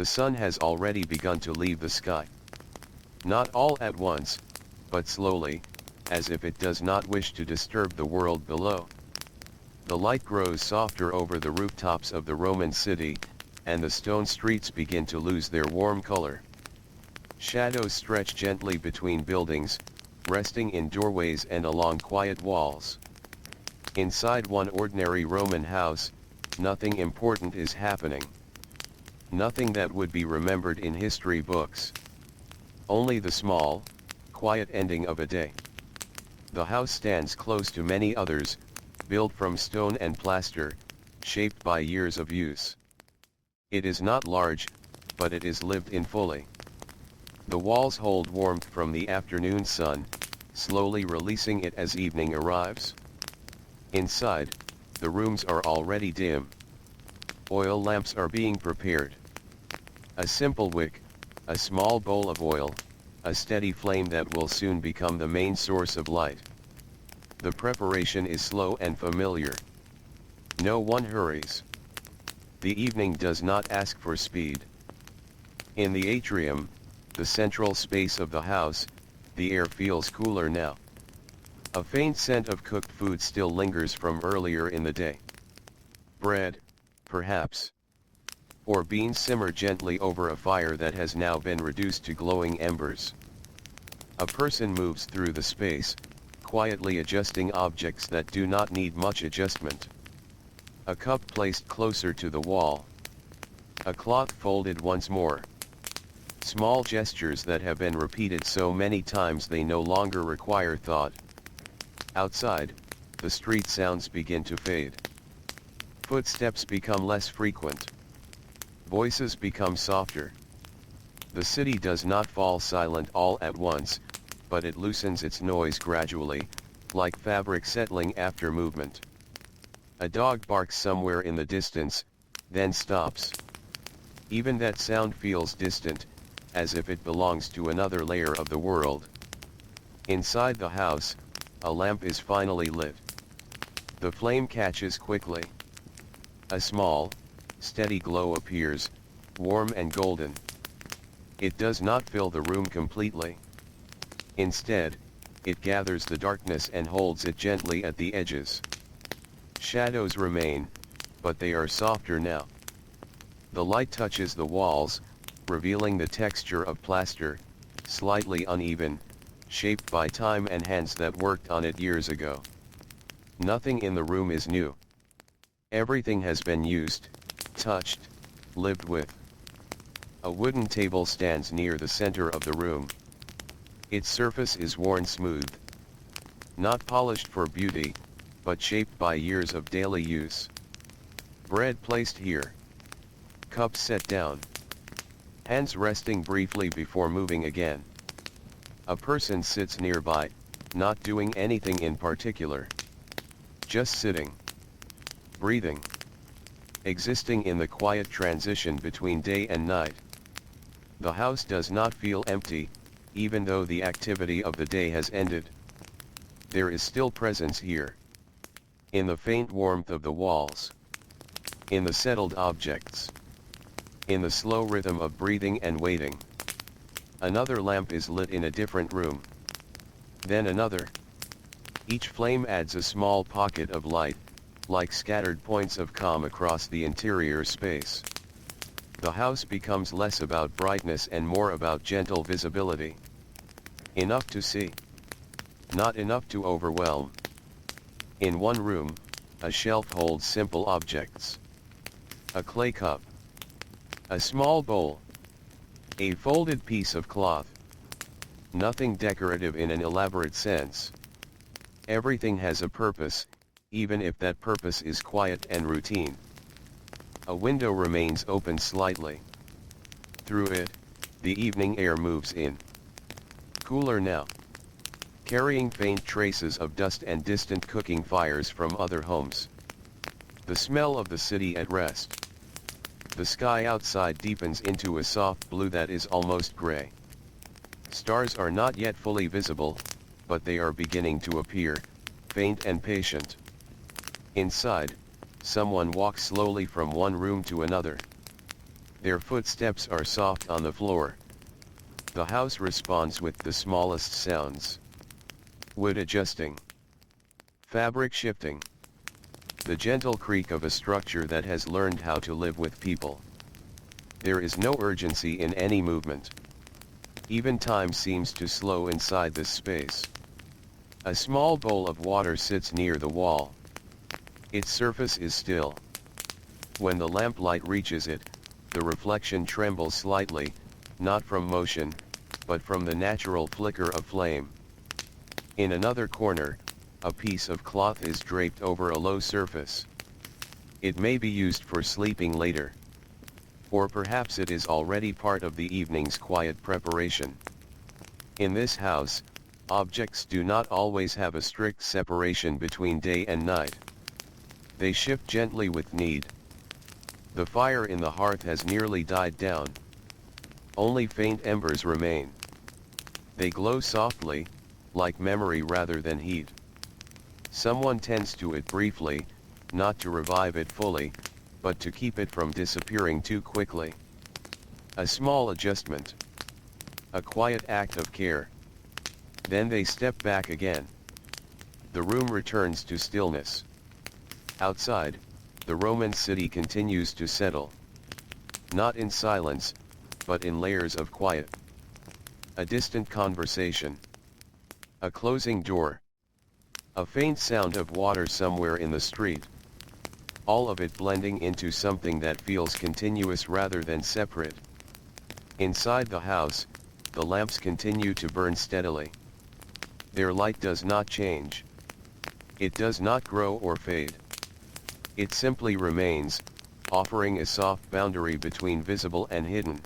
The sun has already begun to leave the sky. Not all at once, but slowly, as if it does not wish to disturb the world below. The light grows softer over the rooftops of the Roman city, and the stone streets begin to lose their warm color. Shadows stretch gently between buildings, resting in doorways and along quiet walls. Inside one ordinary Roman house, nothing important is happening. Nothing that would be remembered in history books. Only the small, quiet ending of a day. The house stands close to many others, built from stone and plaster, shaped by years of use. It is not large, but it is lived in fully. The walls hold warmth from the afternoon sun, slowly releasing it as evening arrives. Inside, the rooms are already dim. Oil lamps are being prepared. A simple wick, a small bowl of oil, a steady flame that will soon become the main source of light. The preparation is slow and familiar. No one hurries. The evening does not ask for speed. In the atrium, the central space of the house, the air feels cooler now. A faint scent of cooked food still lingers from earlier in the day. Bread, perhaps. Or beans simmer gently over a fire that has now been reduced to glowing embers. A person moves through the space, quietly adjusting objects that do not need much adjustment. A cup placed closer to the wall. A cloth folded once more. Small gestures that have been repeated so many times they no longer require thought. Outside, the street sounds begin to fade. Footsteps become less frequent. Voices become softer. The city does not fall silent all at once, but it loosens its noise gradually, like fabric settling after movement. A dog barks somewhere in the distance, then stops. Even that sound feels distant, as if it belongs to another layer of the world. Inside the house, a lamp is finally lit. The flame catches quickly. A small, steady glow appears, warm and golden. It does not fill the room completely. Instead, it gathers the darkness and holds it gently at the edges. Shadows remain, but they are softer now. The light touches the walls, revealing the texture of plaster, slightly uneven, shaped by time and hands that worked on it years ago. Nothing in the room is new. Everything has been used, touched, lived with. A wooden table stands near the center of the room. Its surface is worn smooth. Not polished for beauty, but shaped by years of daily use. Bread placed here. Cups set down. Hands resting briefly before moving again. A person sits nearby, not doing anything in particular. Just sitting. Breathing. Existing in the quiet transition between day and night. The house does not feel empty, even though the activity of the day has ended. There is still presence here. In the faint warmth of the walls. In the settled objects. In the slow rhythm of breathing and waiting. Another lamp is lit in a different room. Then another. Each flame adds a small pocket of light, like scattered points of calm across the interior space. The house becomes less about brightness and more about gentle visibility. Enough to see. Not enough to overwhelm. In one room, a shelf holds simple objects. A clay cup. A small bowl. A folded piece of cloth. Nothing decorative in an elaborate sense. Everything has a purpose, even if that purpose is quiet and routine. A window remains open slightly. Through it, the evening air moves in. Cooler now. Carrying faint traces of dust and distant cooking fires from other homes. The smell of the city at rest. The sky outside deepens into a soft blue that is almost gray. Stars are not yet fully visible, but they are beginning to appear, faint and patient. Inside, someone walks slowly from one room to another. Their footsteps are soft on the floor. The house responds with the smallest sounds. Wood adjusting. Fabric shifting. The gentle creak of a structure that has learned how to live with people. There is no urgency in any movement. Even time seems to slow inside this space. A small bowl of water sits near the wall. Its surface is still. When the lamplight reaches it, the reflection trembles slightly, not from motion, but from the natural flicker of flame. In another corner, a piece of cloth is draped over a low surface. It may be used for sleeping later. Or perhaps it is already part of the evening's quiet preparation. In this house, objects do not always have a strict separation between day and night. They shift gently with need. The fire in the hearth has nearly died down. Only faint embers remain. They glow softly, like memory rather than heat. Someone tends to it briefly, not to revive it fully, but to keep it from disappearing too quickly. A small adjustment. A quiet act of care. Then they step back again. The room returns to stillness. Outside, the Roman city continues to settle. Not in silence, but in layers of quiet. A distant conversation. A closing door. A faint sound of water somewhere in the street. All of it blending into something that feels continuous rather than separate. Inside the house, the lamps continue to burn steadily. Their light does not change. It does not grow or fade. It simply remains, offering a soft boundary between visible and hidden.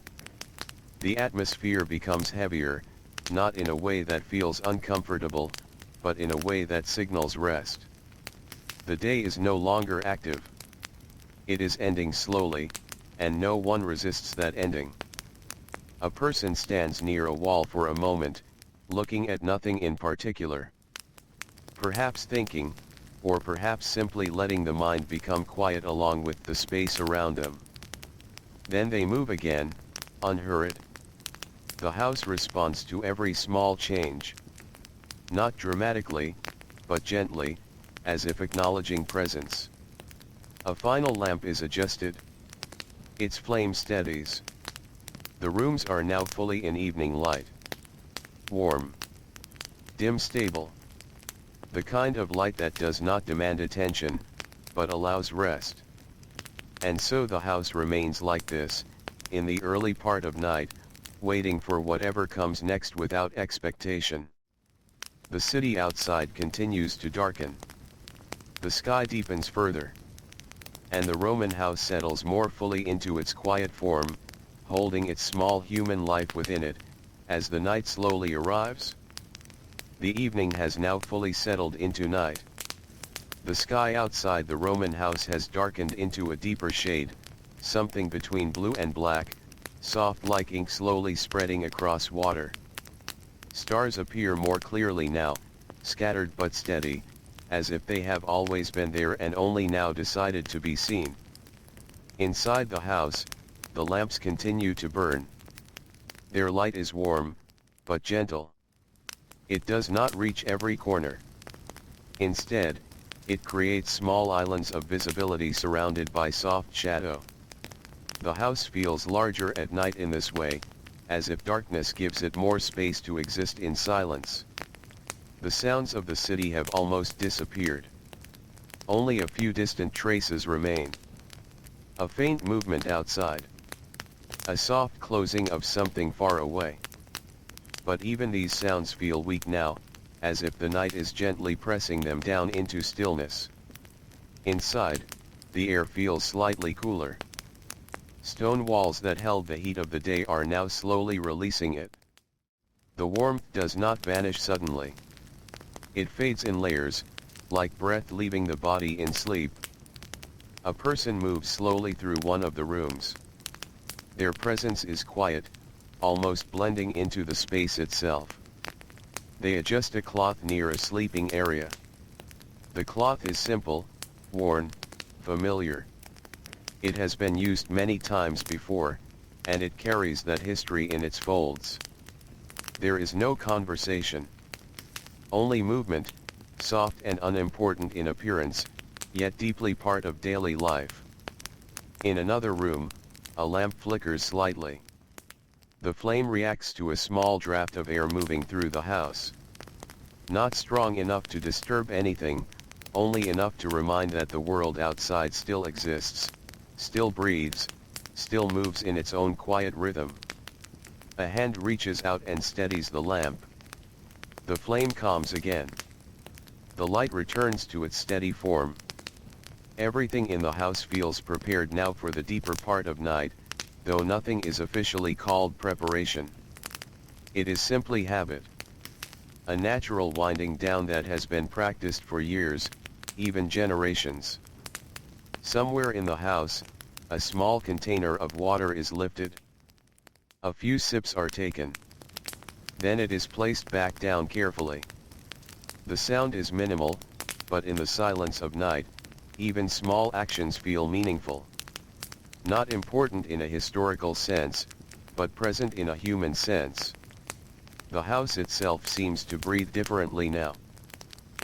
The atmosphere becomes heavier, not in a way that feels uncomfortable, but in a way that signals rest. The day is no longer active. It is ending slowly, and no one resists that ending. A person stands near a wall for a moment, looking at nothing in particular. Perhaps thinking, or perhaps simply letting the mind become quiet along with the space around them. Then they move again, unhurried. The house responds to every small change. Not dramatically, but gently, as if acknowledging presence. A final lamp is adjusted. Its flame steadies. The rooms are now fully in evening light. Warm. Dim, stable. The kind of light that does not demand attention, but allows rest. And so the house remains like this, in the early part of night, waiting for whatever comes next without expectation. The city outside continues to darken. The sky deepens further. And the Roman house settles more fully into its quiet form, holding its small human life within it, as the night slowly arrives. The evening has now fully settled into night. The sky outside the Roman house has darkened into a deeper shade, something between blue and black, soft like ink slowly spreading across water. Stars appear more clearly now, scattered but steady, as if they have always been there and only now decided to be seen. Inside the house, the lamps continue to burn. Their light is warm, but gentle. It does not reach every corner. Instead, it creates small islands of visibility surrounded by soft shadow. The house feels larger at night in this way, as if darkness gives it more space to exist in silence. The sounds of the city have almost disappeared. Only a few distant traces remain. A faint movement outside. A soft closing of something far away. But even these sounds feel weak now, as if the night is gently pressing them down into stillness. Inside, the air feels slightly cooler. Stone walls that held the heat of the day are now slowly releasing it. The warmth does not vanish suddenly. It fades in layers, like breath leaving the body in sleep. A person moves slowly through one of the rooms. Their presence is quiet, almost blending into the space itself. They adjust a cloth near a sleeping area. The cloth is simple, worn, familiar. It has been used many times before, and it carries that history in its folds. There is no conversation. Only movement, soft and unimportant in appearance, yet deeply part of daily life. In another room, a lamp flickers slightly. The flame reacts to a small draft of air moving through the house. Not strong enough to disturb anything, only enough to remind that the world outside still exists, still breathes, still moves in its own quiet rhythm. A hand reaches out and steadies the lamp. The flame calms again. The light returns to its steady form. Everything in the house feels prepared now for the deeper part of night, though nothing is officially called preparation. It is simply habit. A natural winding down that has been practiced for years, even generations. Somewhere in the house, a small container of water is lifted. A few sips are taken. Then it is placed back down carefully. The sound is minimal, but in the silence of night, even small actions feel meaningful. Not important in a historical sense, but present in a human sense. The house itself seems to breathe differently now.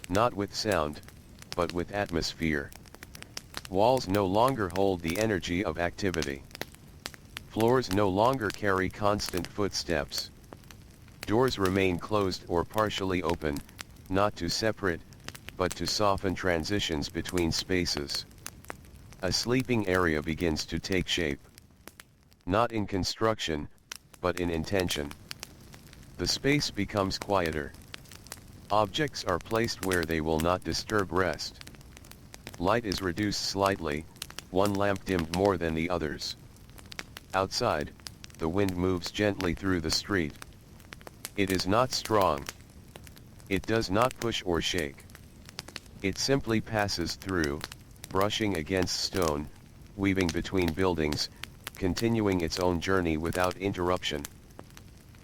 Not with sound, but with atmosphere. Walls no longer hold the energy of activity. Floors no longer carry constant footsteps. Doors remain closed or partially open, not to separate, but to soften transitions between spaces. A sleeping area begins to take shape. Not in construction, but in intention. The space becomes quieter. Objects are placed where they will not disturb rest. Light is reduced slightly, one lamp dimmed more than the others. Outside, the wind moves gently through the street. It is not strong. It does not push or shake. It simply passes through, brushing against stone, weaving between buildings, continuing its own journey without interruption.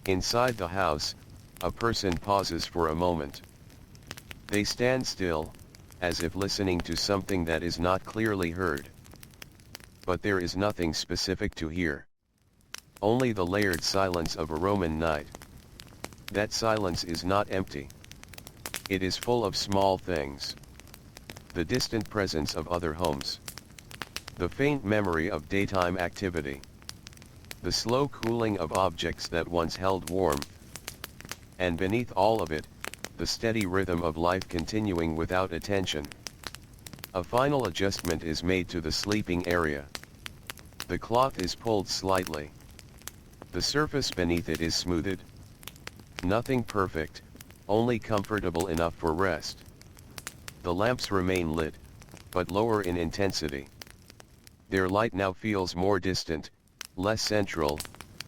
Inside the house, a person pauses for a moment. They stand still, as if listening to something that is not clearly heard. But there is nothing specific to hear. Only the layered silence of a Roman night. That silence is not empty. It is full of small things. The distant presence of other homes. The faint memory of daytime activity. The slow cooling of objects that once held warmth. And beneath all of it, the steady rhythm of life continuing without attention. A final adjustment is made to the sleeping area. The cloth is pulled slightly. The surface beneath it is smoothed. Nothing perfect, only comfortable enough for rest. The lamps remain lit, but lower in intensity. Their light now feels more distant, less central,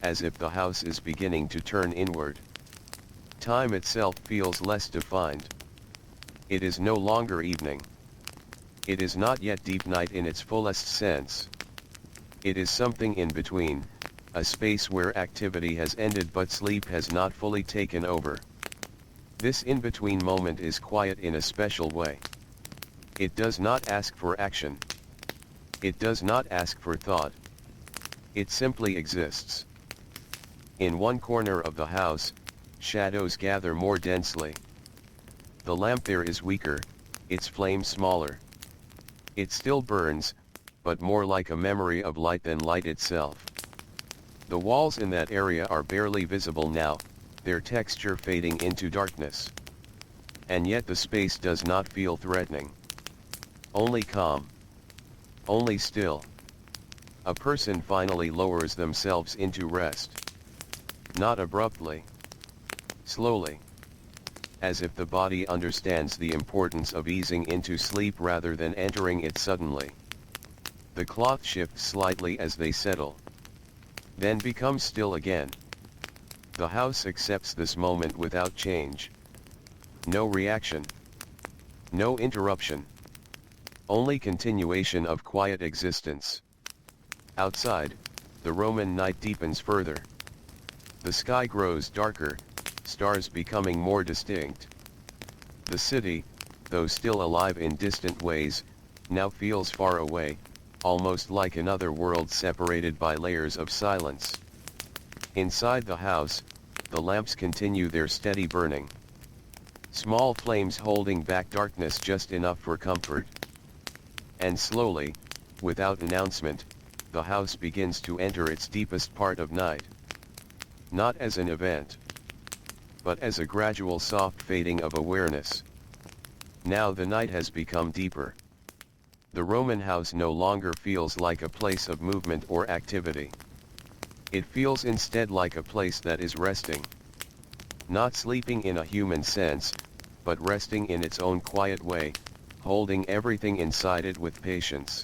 as if the house is beginning to turn inward. Time itself feels less defined. It is no longer evening. It is not yet deep night in its fullest sense. It is something in between, a space where activity has ended but sleep has not fully taken over. This in-between moment is quiet in a special way. It does not ask for action. It does not ask for thought. It simply exists. In one corner of the house, shadows gather more densely. The lamp there is weaker, its flame smaller. It still burns, but more like a memory of light than light itself. The walls in that area are barely visible now, their texture fading into darkness. And yet the space does not feel threatening. Only calm. Only still. A person finally lowers themselves into rest. Not abruptly. Slowly. As if the body understands the importance of easing into sleep rather than entering it suddenly. The cloth shifts slightly as they settle. Then becomes still again. The house accepts this moment without change. No reaction. No interruption. Only continuation of quiet existence. Outside, the Roman night deepens further. The sky grows darker, stars becoming more distinct. The city, though still alive in distant ways, now feels far away, almost like another world separated by layers of silence. Inside the house, the lamps continue their steady burning. Small flames holding back darkness just enough for comfort. And slowly, without announcement, the house begins to enter its deepest part of night. Not as an event, but as a gradual soft fading of awareness. Now the night has become deeper. The Roman house no longer feels like a place of movement or activity. It feels instead like a place that is resting. Not sleeping in a human sense, but resting in its own quiet way, holding everything inside it with patience.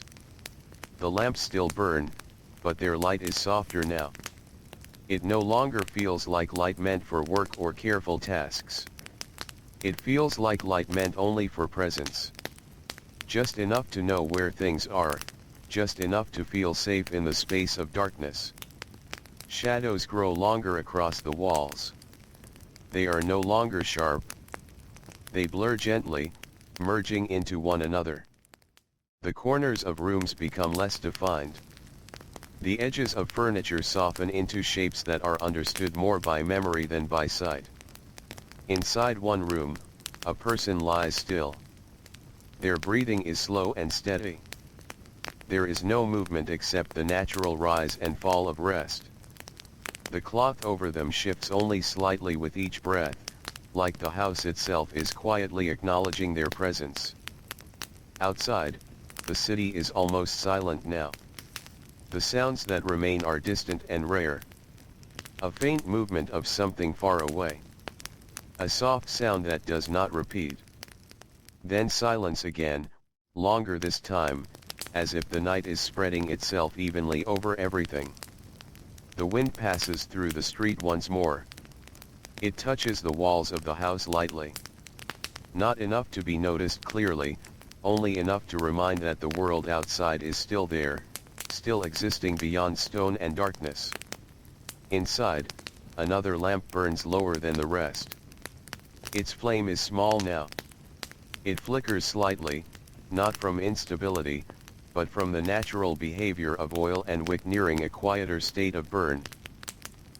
The lamps still burn, but their light is softer now. It no longer feels like light meant for work or careful tasks. It feels like light meant only for presence. Just enough to know where things are, just enough to feel safe in the space of darkness. Shadows grow longer across the walls. They are no longer sharp. They blur gently, merging into one another. The corners of rooms become less defined. The edges of furniture soften into shapes that are understood more by memory than by sight. Inside one room, a person lies still. Their breathing is slow and steady. There is no movement except the natural rise and fall of rest. The cloth over them shifts only slightly with each breath, like the house itself is quietly acknowledging their presence. Outside, the city is almost silent now. The sounds that remain are distant and rare. A faint movement of something far away. A soft sound that does not repeat. Then silence again, longer this time, as if the night is spreading itself evenly over everything. The wind passes through the street once more. It touches the walls of the house lightly. Not enough to be noticed clearly, only enough to remind that the world outside is still there, still existing beyond stone and darkness. Inside, another lamp burns lower than the rest. Its flame is small now. It flickers slightly, not from instability, but from the natural behavior of oil and wick nearing a quieter state of burn.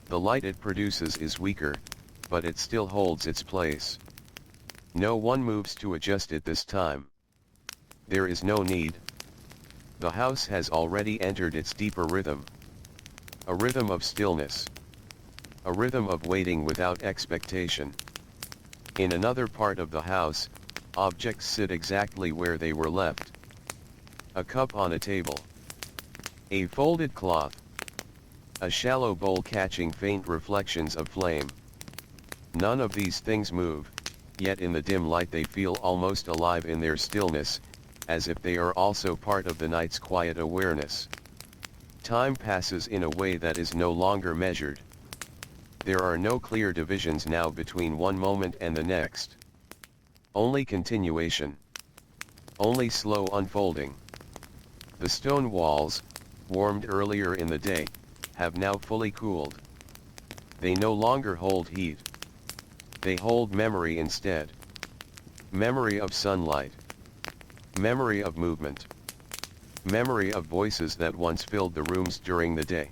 The light it produces is weaker, but it still holds its place. No one moves to adjust it this time. There is no need. The house has already entered its deeper rhythm. A rhythm of stillness. A rhythm of waiting without expectation. In another part of the house, objects sit exactly where they were left. A cup on a table. A folded cloth. A shallow bowl catching faint reflections of flame. None of these things move, yet in the dim light they feel almost alive in their stillness, as if they are also part of the night's quiet awareness. Time passes in a way that is no longer measured. There are no clear divisions now between one moment and the next. Only continuation. Only slow unfolding. The stone walls, warmed earlier in the day, have now fully cooled. They no longer hold heat. They hold memory instead. Memory of sunlight. Memory of movement. Memory of voices that once filled the rooms during the day.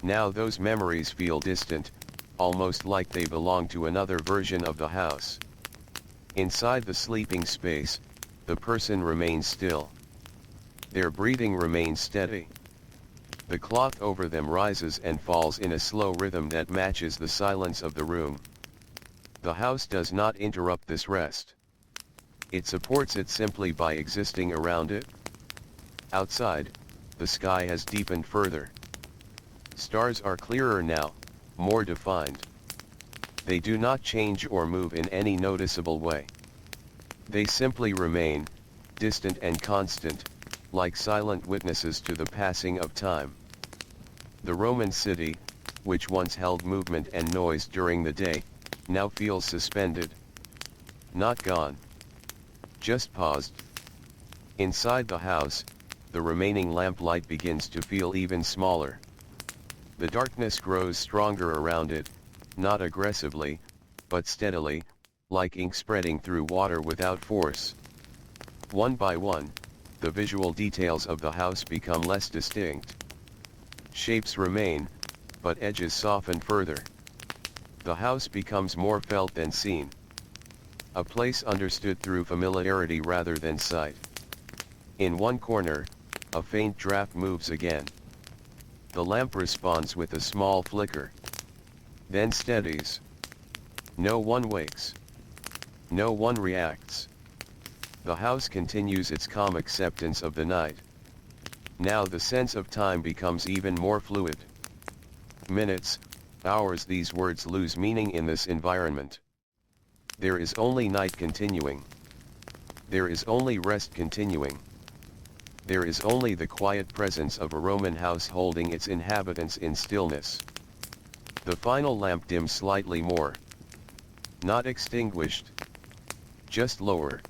Now those memories feel distant, almost like they belong to another version of the house. Inside the sleeping space, the person remains still. Their breathing remains steady. The cloth over them rises and falls in a slow rhythm that matches the silence of the room. The house does not interrupt this rest. It supports it simply by existing around it. Outside, the sky has deepened further. Stars are clearer now, more defined. They do not change or move in any noticeable way. They simply remain, distant and constant, like silent witnesses to the passing of time. The Roman city, which once held movement and noise during the day, now feels suspended. Not gone. Just paused. Inside the house, the remaining lamplight begins to feel even smaller. The darkness grows stronger around it, not aggressively, but steadily, like ink spreading through water without force. One by one, the visual details of the house become less distinct. Shapes remain, but edges soften further. The house becomes more felt than seen. A place understood through familiarity rather than sight. In one corner, a faint draft moves again. The lamp responds with a small flicker. Then steadies. No one wakes. No one reacts. The house continues its calm acceptance of the night. Now the sense of time becomes even more fluid. Minutes, hours, these words lose meaning in this environment. There is only night continuing. There is only rest continuing. There is only the quiet presence of a Roman house holding its inhabitants in stillness. The final lamp dims slightly more. Not extinguished. Just lower.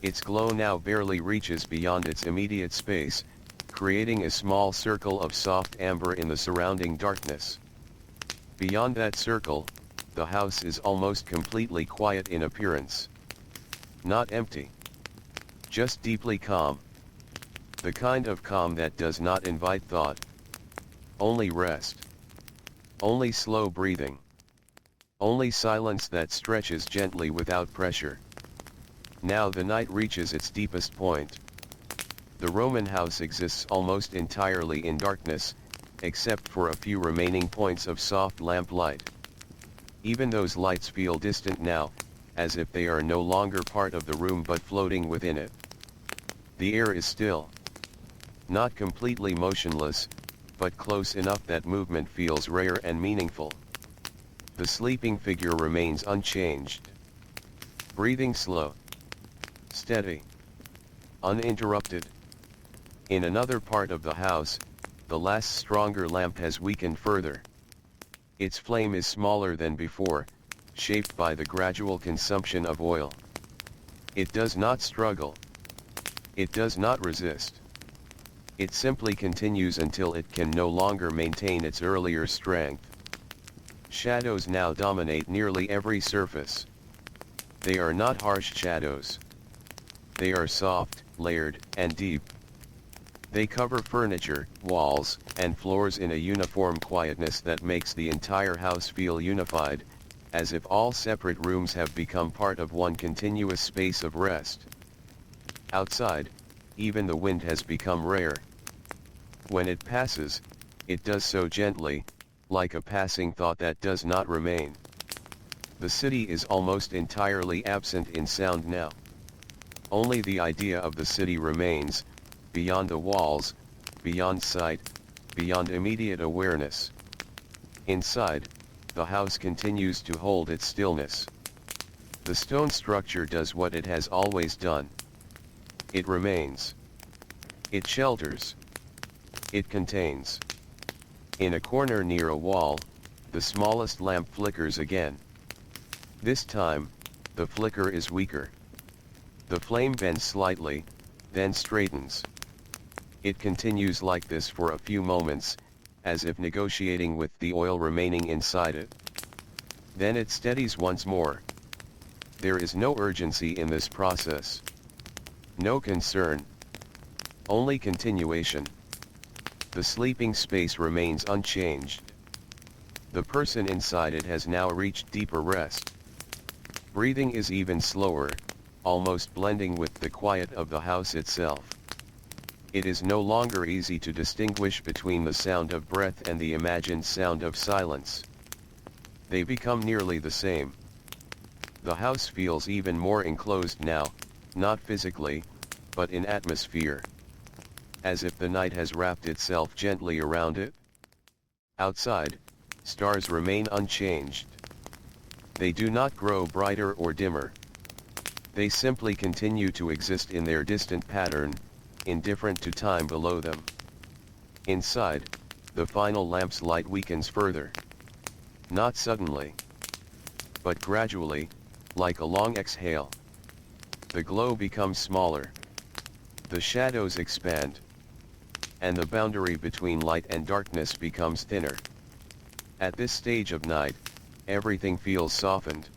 Its glow now barely reaches beyond its immediate space, creating a small circle of soft amber in the surrounding darkness. Beyond that circle, the house is almost completely quiet in appearance. Not empty. Just deeply calm. The kind of calm that does not invite thought. Only rest. Only slow breathing. Only silence that stretches gently without pressure. Now the night reaches its deepest point. The Roman house exists almost entirely in darkness, except for a few remaining points of soft lamplight. Even those lights feel distant now, as if they are no longer part of the room but floating within it. The air is still. Not completely motionless, but close enough that movement feels rare and meaningful. The sleeping figure remains unchanged. Breathing slow. Steady. Uninterrupted. In another part of the house, the last stronger lamp has weakened further. Its flame is smaller than before, shaped by the gradual consumption of oil. It does not struggle. It does not resist. It simply continues until it can no longer maintain its earlier strength. Shadows now dominate nearly every surface. They are not harsh shadows. They are soft, layered, and deep. They cover furniture, walls, and floors in a uniform quietness that makes the entire house feel unified, as if all separate rooms have become part of one continuous space of rest. Outside, even the wind has become rare. When it passes, it does so gently, like a passing thought that does not remain. The city is almost entirely absent in sound now. Only the idea of the city remains, beyond the walls, beyond sight, beyond immediate awareness. Inside, the house continues to hold its stillness. The stone structure does what it has always done. It remains. It shelters. It contains. In a corner near a wall, the smallest lamp flickers again. This time, the flicker is weaker. The flame bends slightly, then straightens. It continues like this for a few moments, as if negotiating with the oil remaining inside it. Then it steadies once more. There is no urgency in this process. No concern. Only continuation. The sleeping space remains unchanged. The person inside it has now reached deeper rest. Breathing is even slower, almost blending with the quiet of the house itself. It is no longer easy to distinguish between the sound of breath and the imagined sound of silence. They become nearly the same. The house feels even more enclosed now, not physically, but in atmosphere. As if the night has wrapped itself gently around it. Outside, stars remain unchanged. They do not grow brighter or dimmer. They simply continue to exist in their distant pattern, indifferent to time below them. Inside, the final lamp's light weakens further. Not suddenly, but gradually, like a long exhale. The glow becomes smaller. The shadows expand. And the boundary between light and darkness becomes thinner. At this stage of night, everything feels softened.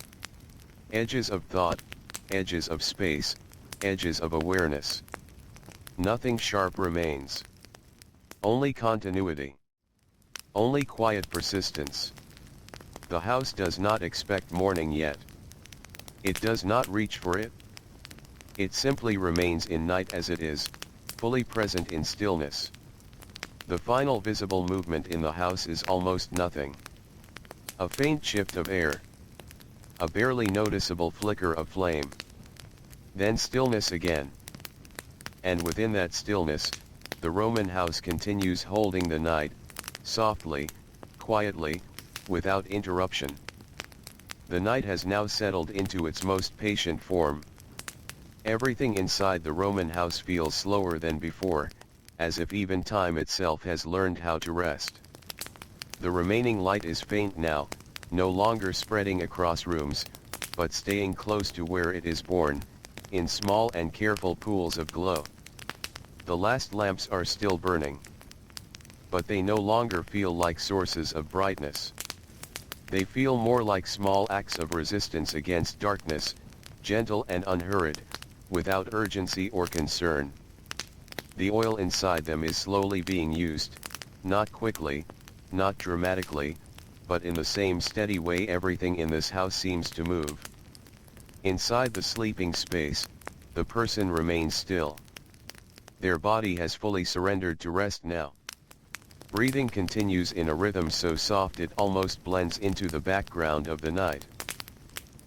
Edges of thought, edges of space, edges of awareness. Nothing sharp remains. Only continuity. Only quiet persistence. The house does not expect morning yet. It does not reach for it. It simply remains in night as it is, fully present in stillness. The final visible movement in the house is almost nothing. A faint shift of air. A barely noticeable flicker of flame. Then stillness again. And within that stillness, the Roman house continues holding the night, softly, quietly, without interruption. The night has now settled into its most patient form. Everything inside the Roman house feels slower than before, as if even time itself has learned how to rest. The remaining light is faint now, no longer spreading across rooms, but staying close to where it is born, in small and careful pools of glow. The last lamps are still burning. But they no longer feel like sources of brightness. They feel more like small acts of resistance against darkness, gentle and unhurried, without urgency or concern. The oil inside them is slowly being used, not quickly, not dramatically, but in the same steady way everything in this house seems to move. Inside the sleeping space, the person remains still. Their body has fully surrendered to rest now. Breathing continues in a rhythm so soft it almost blends into the background of the night.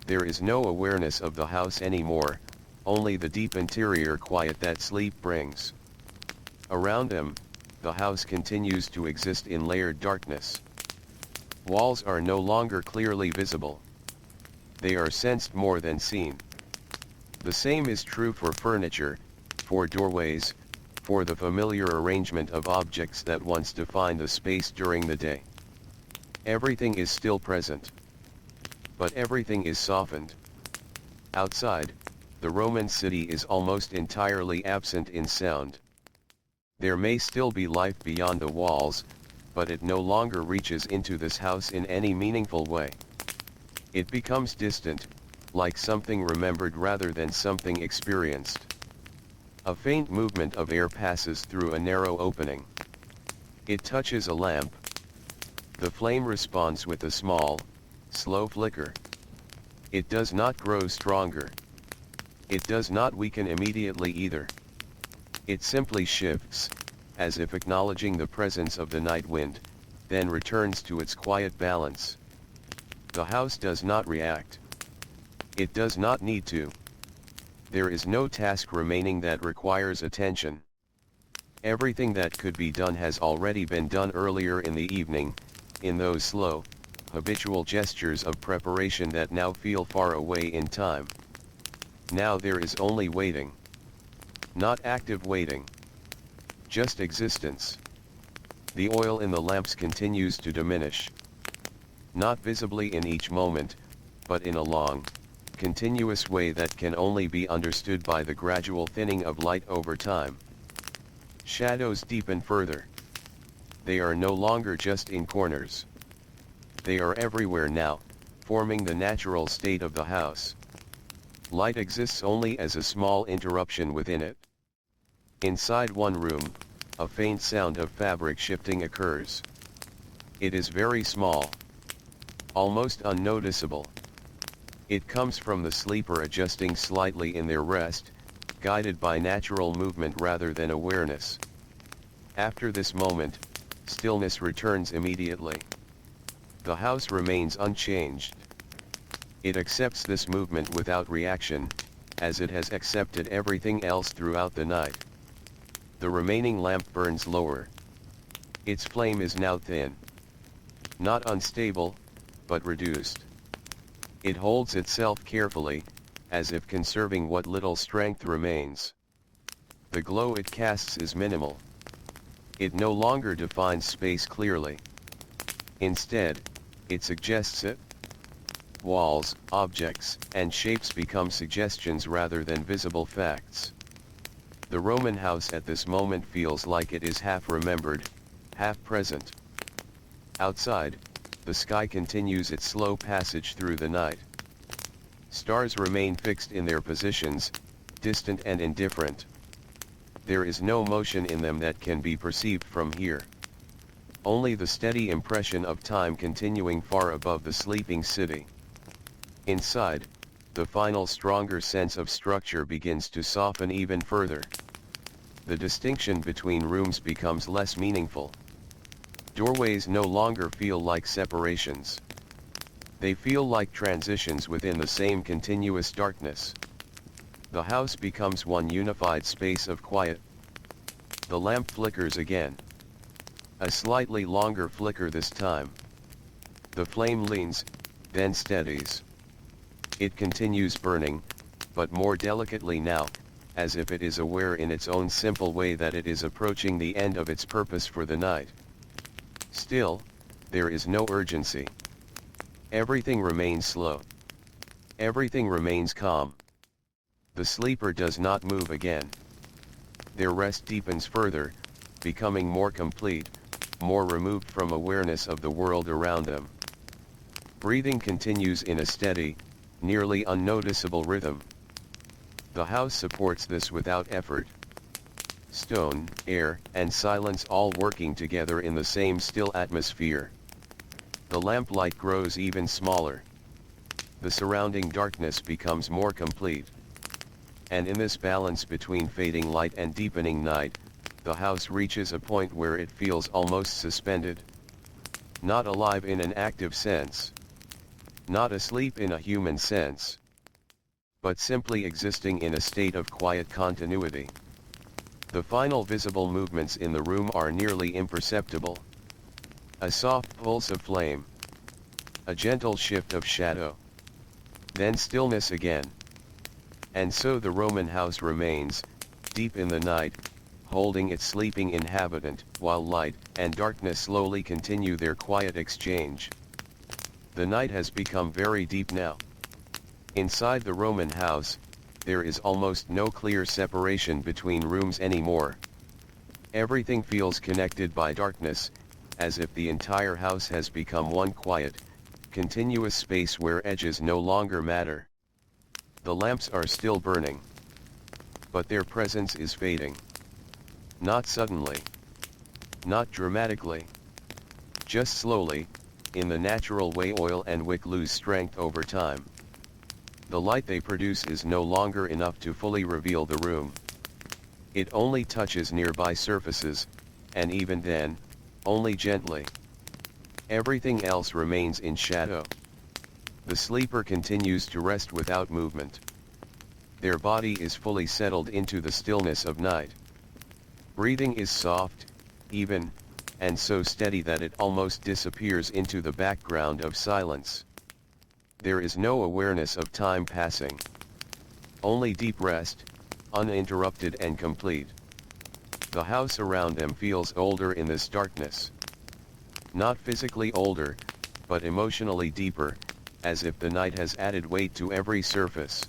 There is no awareness of the house anymore, only the deep interior quiet that sleep brings. Around them, the house continues to exist in layered darkness. Walls are no longer clearly visible. They are sensed more than seen. The same is true for furniture, for doorways, for the familiar arrangement of objects that once defined the space during the day. Everything is still present. But everything is softened. Outside, the Roman city is almost entirely absent in sound. There may still be life beyond the walls, but it no longer reaches into this house in any meaningful way. It becomes distant, like something remembered rather than something experienced. A faint movement of air passes through a narrow opening. It touches a lamp. The flame responds with a small, slow flicker. It does not grow stronger. It does not weaken immediately either. It simply shifts, as if acknowledging the presence of the night wind, then returns to its quiet balance. The house does not react. It does not need to. There is no task remaining that requires attention. Everything that could be done has already been done earlier in the evening, in those slow, habitual gestures of preparation that now feel far away in time. Now there is only waiting. Not active waiting. Just existence. The oil in the lamps continues to diminish. Not visibly in each moment, but in a long, continuous way that can only be understood by the gradual thinning of light over time. Shadows deepen further. They are no longer just in corners. They are everywhere now, forming the natural state of the house. Light exists only as a small interruption within it. Inside one room, a faint sound of fabric shifting occurs. It is very small. Almost unnoticeable. It comes from the sleeper adjusting slightly in their rest, guided by natural movement rather than awareness. After this moment, stillness returns immediately. The house remains unchanged. It accepts this movement without reaction, as it has accepted everything else throughout the night. The remaining lamp burns lower. Its flame is now thin. Not unstable, but reduced. It holds itself carefully, as if conserving what little strength remains. The glow it casts is minimal. It no longer defines space clearly. Instead, it suggests it. Walls, objects, and shapes become suggestions rather than visible facts. The Roman house at this moment feels like it is half remembered, half present. Outside, the sky continues its slow passage through the night. Stars remain fixed in their positions, distant and indifferent. There is no motion in them that can be perceived from here. only the steady impression of time continuing far above the sleeping city. Inside, the final stronger sense of structure begins to soften even further. The distinction between rooms becomes less meaningful. Doorways no longer feel like separations. They feel like transitions within the same continuous darkness. The house becomes one unified space of quiet. The lamp flickers again. A slightly longer flicker this time. The flame leans, then steadies. It continues burning, but more delicately now, as if it is aware in its own simple way that it is approaching the end of its purpose for the night. Still, there is no urgency. Everything remains slow. Everything remains calm. The sleeper does not move again. Their rest deepens further, becoming more complete, more removed from awareness of the world around them. Breathing continues in a steady, nearly unnoticeable rhythm. The house supports this without effort. Stone, air, and silence all working together in the same still atmosphere. The lamplight grows even smaller. The surrounding darkness becomes more complete. And in this balance between fading light and deepening night, the house reaches a point where it feels almost suspended. Not alive in an active sense. Not asleep in a human sense. But simply existing in a state of quiet continuity. The final visible movements in the room are nearly imperceptible. A soft pulse of flame. A gentle shift of shadow. Then stillness again. And so the Roman house remains, deep in the night, holding its sleeping inhabitant, while light and darkness slowly continue their quiet exchange. The night has become very deep now. Inside the Roman house, there is almost no clear separation between rooms anymore. Everything feels connected by darkness, as if the entire house has become one quiet, continuous space where edges no longer matter. The lamps are still burning. But their presence is fading. Not suddenly. Not dramatically. Just slowly, in the natural way oil and wick lose strength over time. The light they produce is no longer enough to fully reveal the room. It only touches nearby surfaces, and even then, only gently. Everything else remains in shadow. The sleeper continues to rest without movement. Their body is fully settled into the stillness of night. Breathing is soft, even, and so steady that it almost disappears into the background of silence. There is no awareness of time passing. Only deep rest, uninterrupted and complete. The house around them feels older in this darkness. Not physically older, but emotionally deeper, as if the night has added weight to every surface.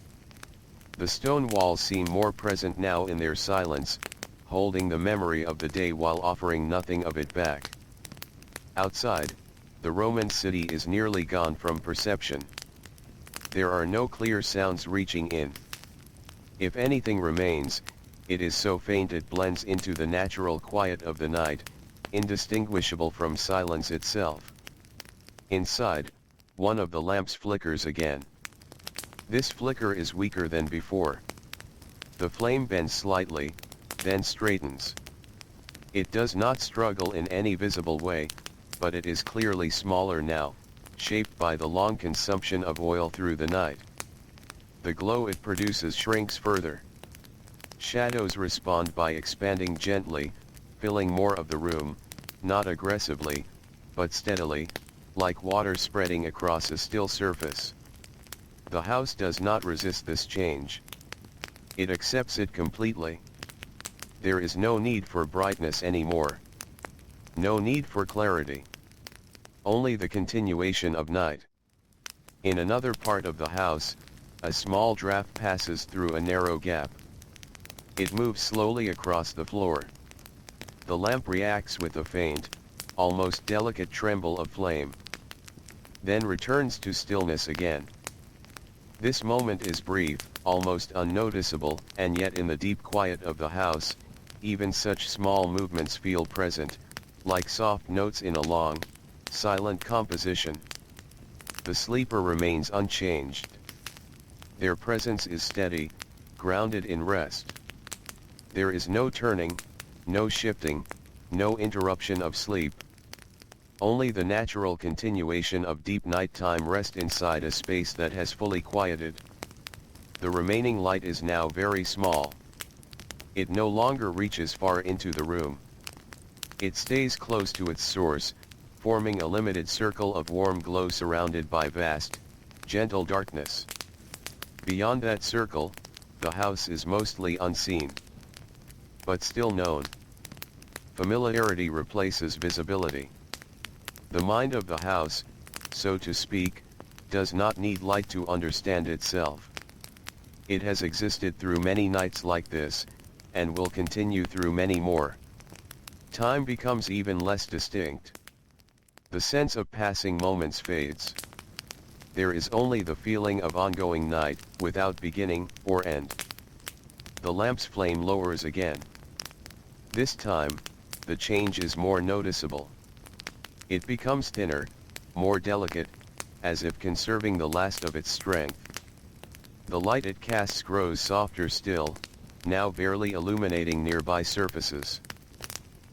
The stone walls seem more present now in their silence, holding the memory of the day while offering nothing of it back. Outside, the Roman city is nearly gone from perception. There are no clear sounds reaching in. If anything remains, it is so faint it blends into the natural quiet of the night, indistinguishable from silence itself. Inside, one of the lamps flickers again. This flicker is weaker than before. The flame bends slightly, then straightens. It does not struggle in any visible way, but it is clearly smaller now, shaped by the long consumption of oil through the night. The glow it produces shrinks further. Shadows respond by expanding gently, filling more of the room, not aggressively, but steadily, like water spreading across a still surface. The house does not resist this change. It accepts it completely. There is no need for brightness anymore. No need for clarity. Only the continuation of night. In another part of the house, a small draft passes through a narrow gap. It moves slowly across the floor. The lamp reacts with a faint, almost delicate tremble of flame. Then returns to stillness again. This moment is brief, almost unnoticeable, and yet in the deep quiet of the house, even such small movements feel present, like soft notes in a long, silent composition. The sleeper remains unchanged. Their presence is steady, grounded in rest. There is no turning, no shifting, no interruption of sleep. Only the natural continuation of deep nighttime rest inside a space that has fully quieted. The remaining light is now very small. It no longer reaches far into the room. It stays close to its source, forming a limited circle of warm glow surrounded by vast, gentle darkness. Beyond that circle, the house is mostly unseen, but still known. Familiarity replaces visibility. The mind of the house, so to speak, does not need light to understand itself. It has existed through many nights like this, and will continue through many more. Time becomes even less distinct. The sense of passing moments fades. There is only the feeling of ongoing night, without beginning or end. The lamp's flame lowers again. This time, the change is more noticeable. It becomes thinner, more delicate, as if conserving the last of its strength. The light it casts grows softer still, now barely illuminating nearby surfaces.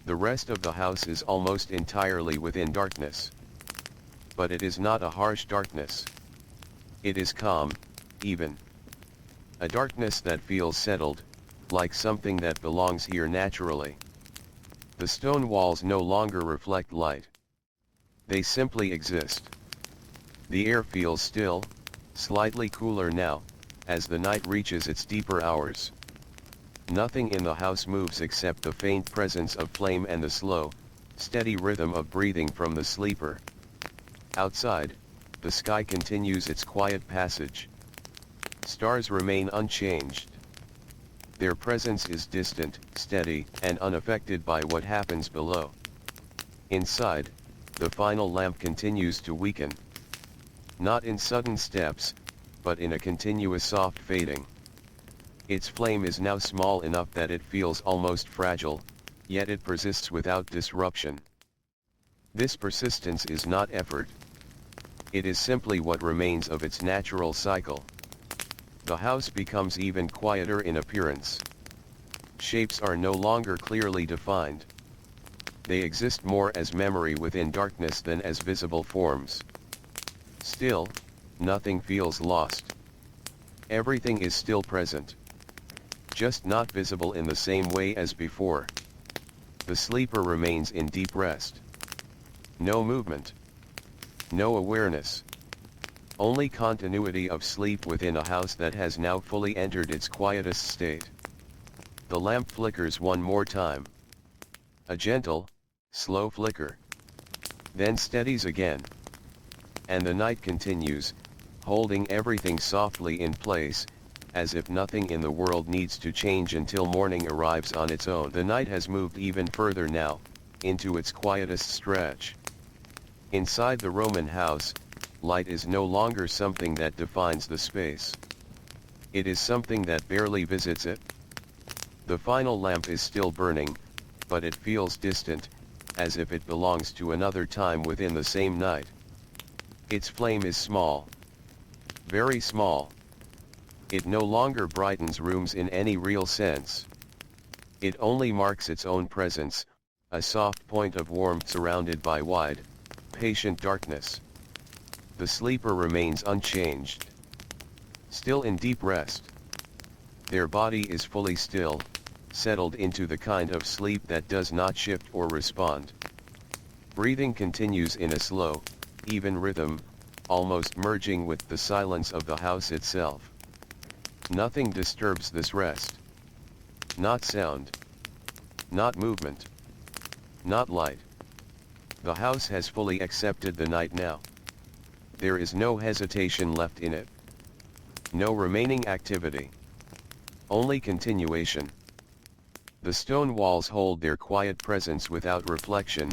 The rest of the house is almost entirely within darkness. But it is not a harsh darkness. It is calm, even. A darkness that feels settled, like something that belongs here naturally. The stone walls no longer reflect light. They simply exist. The air feels still, slightly cooler now, as the night reaches its deeper hours. Nothing in the house moves except the faint presence of flame and the slow, steady rhythm of breathing from the sleeper. Outside, the sky continues its quiet passage. Stars remain unchanged. Their presence is distant, steady, and unaffected by what happens below. Inside, the final lamp continues to weaken. Not in sudden steps, but in a continuous soft fading. Its flame is now small enough that it feels almost fragile, yet it persists without disruption. This persistence is not effort. It is simply what remains of its natural cycle. The house becomes even quieter in appearance. Shapes are no longer clearly defined. They exist more as memory within darkness than as visible forms. Still, nothing feels lost. Everything is still present. Just not visible in the same way as before. The sleeper remains in deep rest. No movement. No awareness. Only continuity of sleep within a house that has now fully entered its quietest state. The lamp flickers one more time. A gentle, slow flicker. Then steadies again. And the night continues, holding everything softly in place, as if nothing in the world needs to change until morning arrives on its own. The night has moved even further now, into its quietest stretch. Inside the Roman house, light is no longer something that defines the space. It is something that barely visits it. The final lamp is still burning, but it feels distant, as if it belongs to another time within the same night. Its flame is small. Very small. It no longer brightens rooms in any real sense. It only marks its own presence, a soft point of warmth surrounded by wide, patient darkness. The sleeper remains unchanged. Still in deep rest. Their body is fully still, settled into the kind of sleep that does not shift or respond. Breathing continues in a slow, even rhythm, almost merging with the silence of the house itself. Nothing disturbs this rest. Not sound. Not movement. Not light. The house has fully accepted the night now. There is no hesitation left in it. No remaining activity. Only continuation. The stone walls hold their quiet presence without reflection,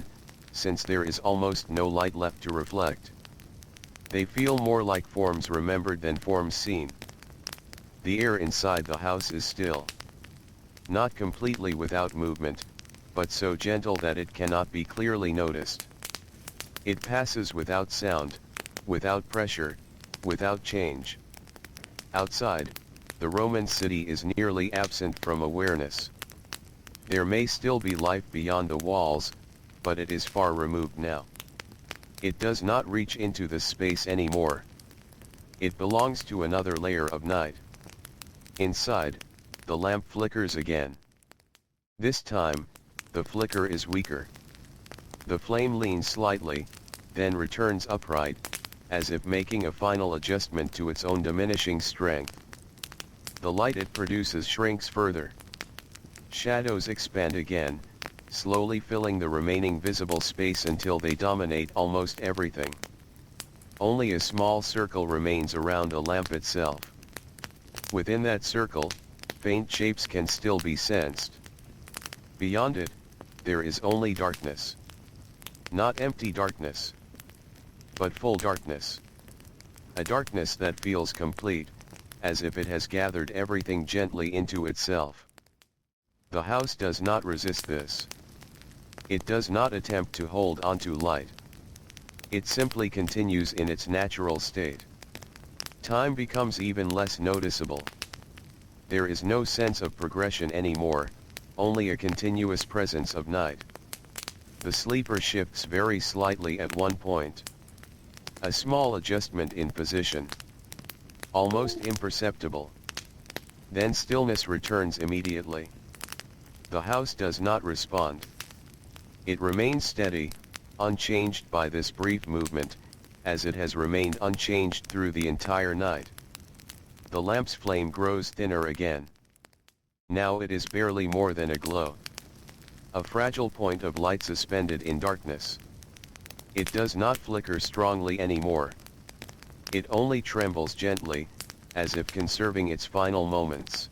since there is almost no light left to reflect. They feel more like forms remembered than forms seen. The air inside the house is still. Not completely without movement, but so gentle that it cannot be clearly noticed. It passes without sound, without pressure, without change. Outside, the Roman city is nearly absent from awareness. There may still be life beyond the walls, but it is far removed now. It does not reach into the space anymore. It belongs to another layer of night. Inside, the lamp flickers again. This time, the flicker is weaker. The flame leans slightly, then returns upright, as if making a final adjustment to its own diminishing strength. The light it produces shrinks further. Shadows expand again, slowly filling the remaining visible space until they dominate almost everything. Only a small circle remains around the lamp itself. Within that circle, faint shapes can still be sensed. Beyond it, there is only darkness. Not empty darkness, but full darkness. A darkness that feels complete, as if it has gathered everything gently into itself. The house does not resist this. It does not attempt to hold onto light. It simply continues in its natural state. Time becomes even less noticeable. There is no sense of progression anymore, only a continuous presence of night. The sleeper shifts very slightly at one point. A small adjustment in position. Almost imperceptible. Then stillness returns immediately. The house does not respond. It remains steady, unchanged by this brief movement, as it has remained unchanged through the entire night. The lamp's flame grows thinner again. Now it is barely more than a glow. A fragile point of light suspended in darkness. It does not flicker strongly anymore. It only trembles gently, as if conserving its final moments.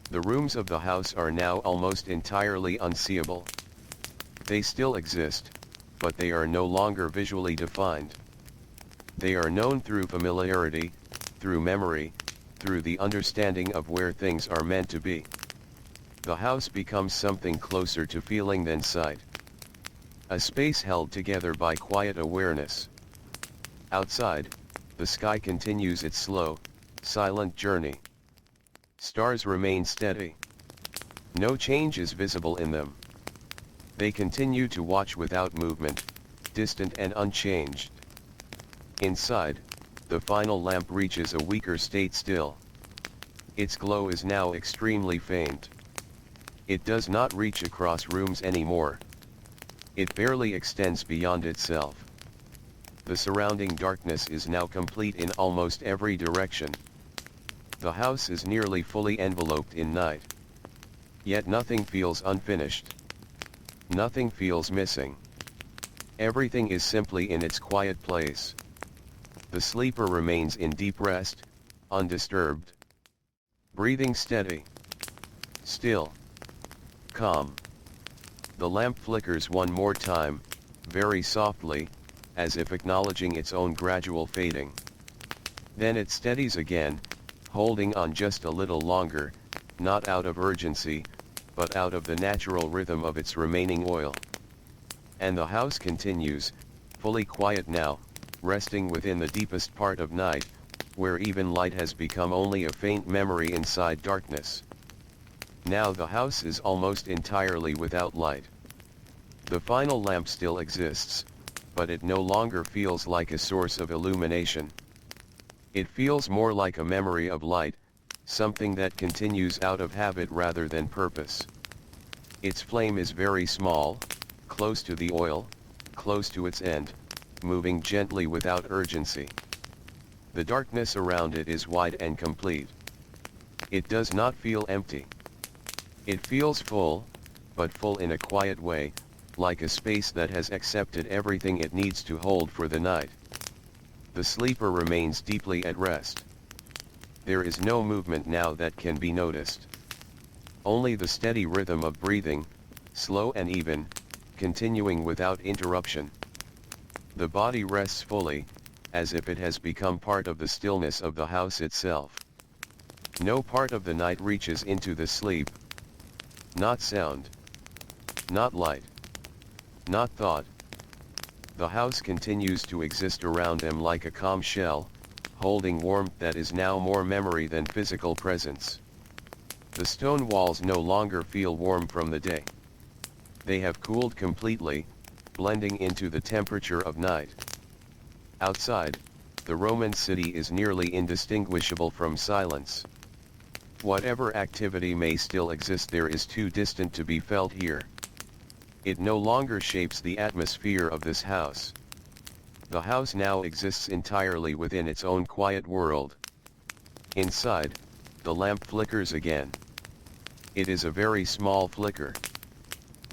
The rooms of the house are now almost entirely unseeable. They still exist, but they are no longer visually defined. They are known through familiarity, through memory, through the understanding of where things are meant to be. The house becomes something closer to feeling than sight. A space held together by quiet awareness. Outside, the sky continues its slow, silent journey. Stars remain steady. No change is visible in them. They continue to watch without movement, distant and unchanged. Inside, the final lamp reaches a weaker state still. Its glow is now extremely faint. It does not reach across rooms anymore. It barely extends beyond itself. The surrounding darkness is now complete in almost every direction. The house is nearly fully enveloped in night. Yet nothing feels unfinished. Nothing feels missing. Everything is simply in its quiet place. The sleeper remains in deep rest, undisturbed. Breathing steady. Still. Calm. The lamp flickers one more time, very softly, as if acknowledging its own gradual fading. Then it steadies again, holding on just a little longer, not out of urgency, but out of the natural rhythm of its remaining oil. And the house continues, fully quiet now, resting within the deepest part of night, where even light has become only a faint memory inside darkness. Now the house is almost entirely without light. The final lamp still exists, but it no longer feels like a source of illumination. It feels more like a memory of light, something that continues out of habit rather than purpose. Its flame is very small, close to the oil, close to its end, moving gently without urgency. The darkness around it is wide and complete. It does not feel empty. It feels full, but full in a quiet way, like a space that has accepted everything it needs to hold for the night. The sleeper remains deeply at rest. There is no movement now that can be noticed. Only the steady rhythm of breathing, slow and even, continuing without interruption. The body rests fully, as if it has become part of the stillness of the house itself. No part of the night reaches into the sleep. Not sound. not light, not thought. The house continues to exist around them like a calm shell, holding warmth that is now more memory than physical presence. The stone walls no longer feel warm from the day. They have cooled completely, blending into the temperature of night. Outside, the Roman city is nearly indistinguishable from silence. Whatever activity may still exist there is too distant to be felt here. It no longer shapes the atmosphere of this house. The house now exists entirely within its own quiet world. Inside, the lamp flickers again. It is a very small flicker,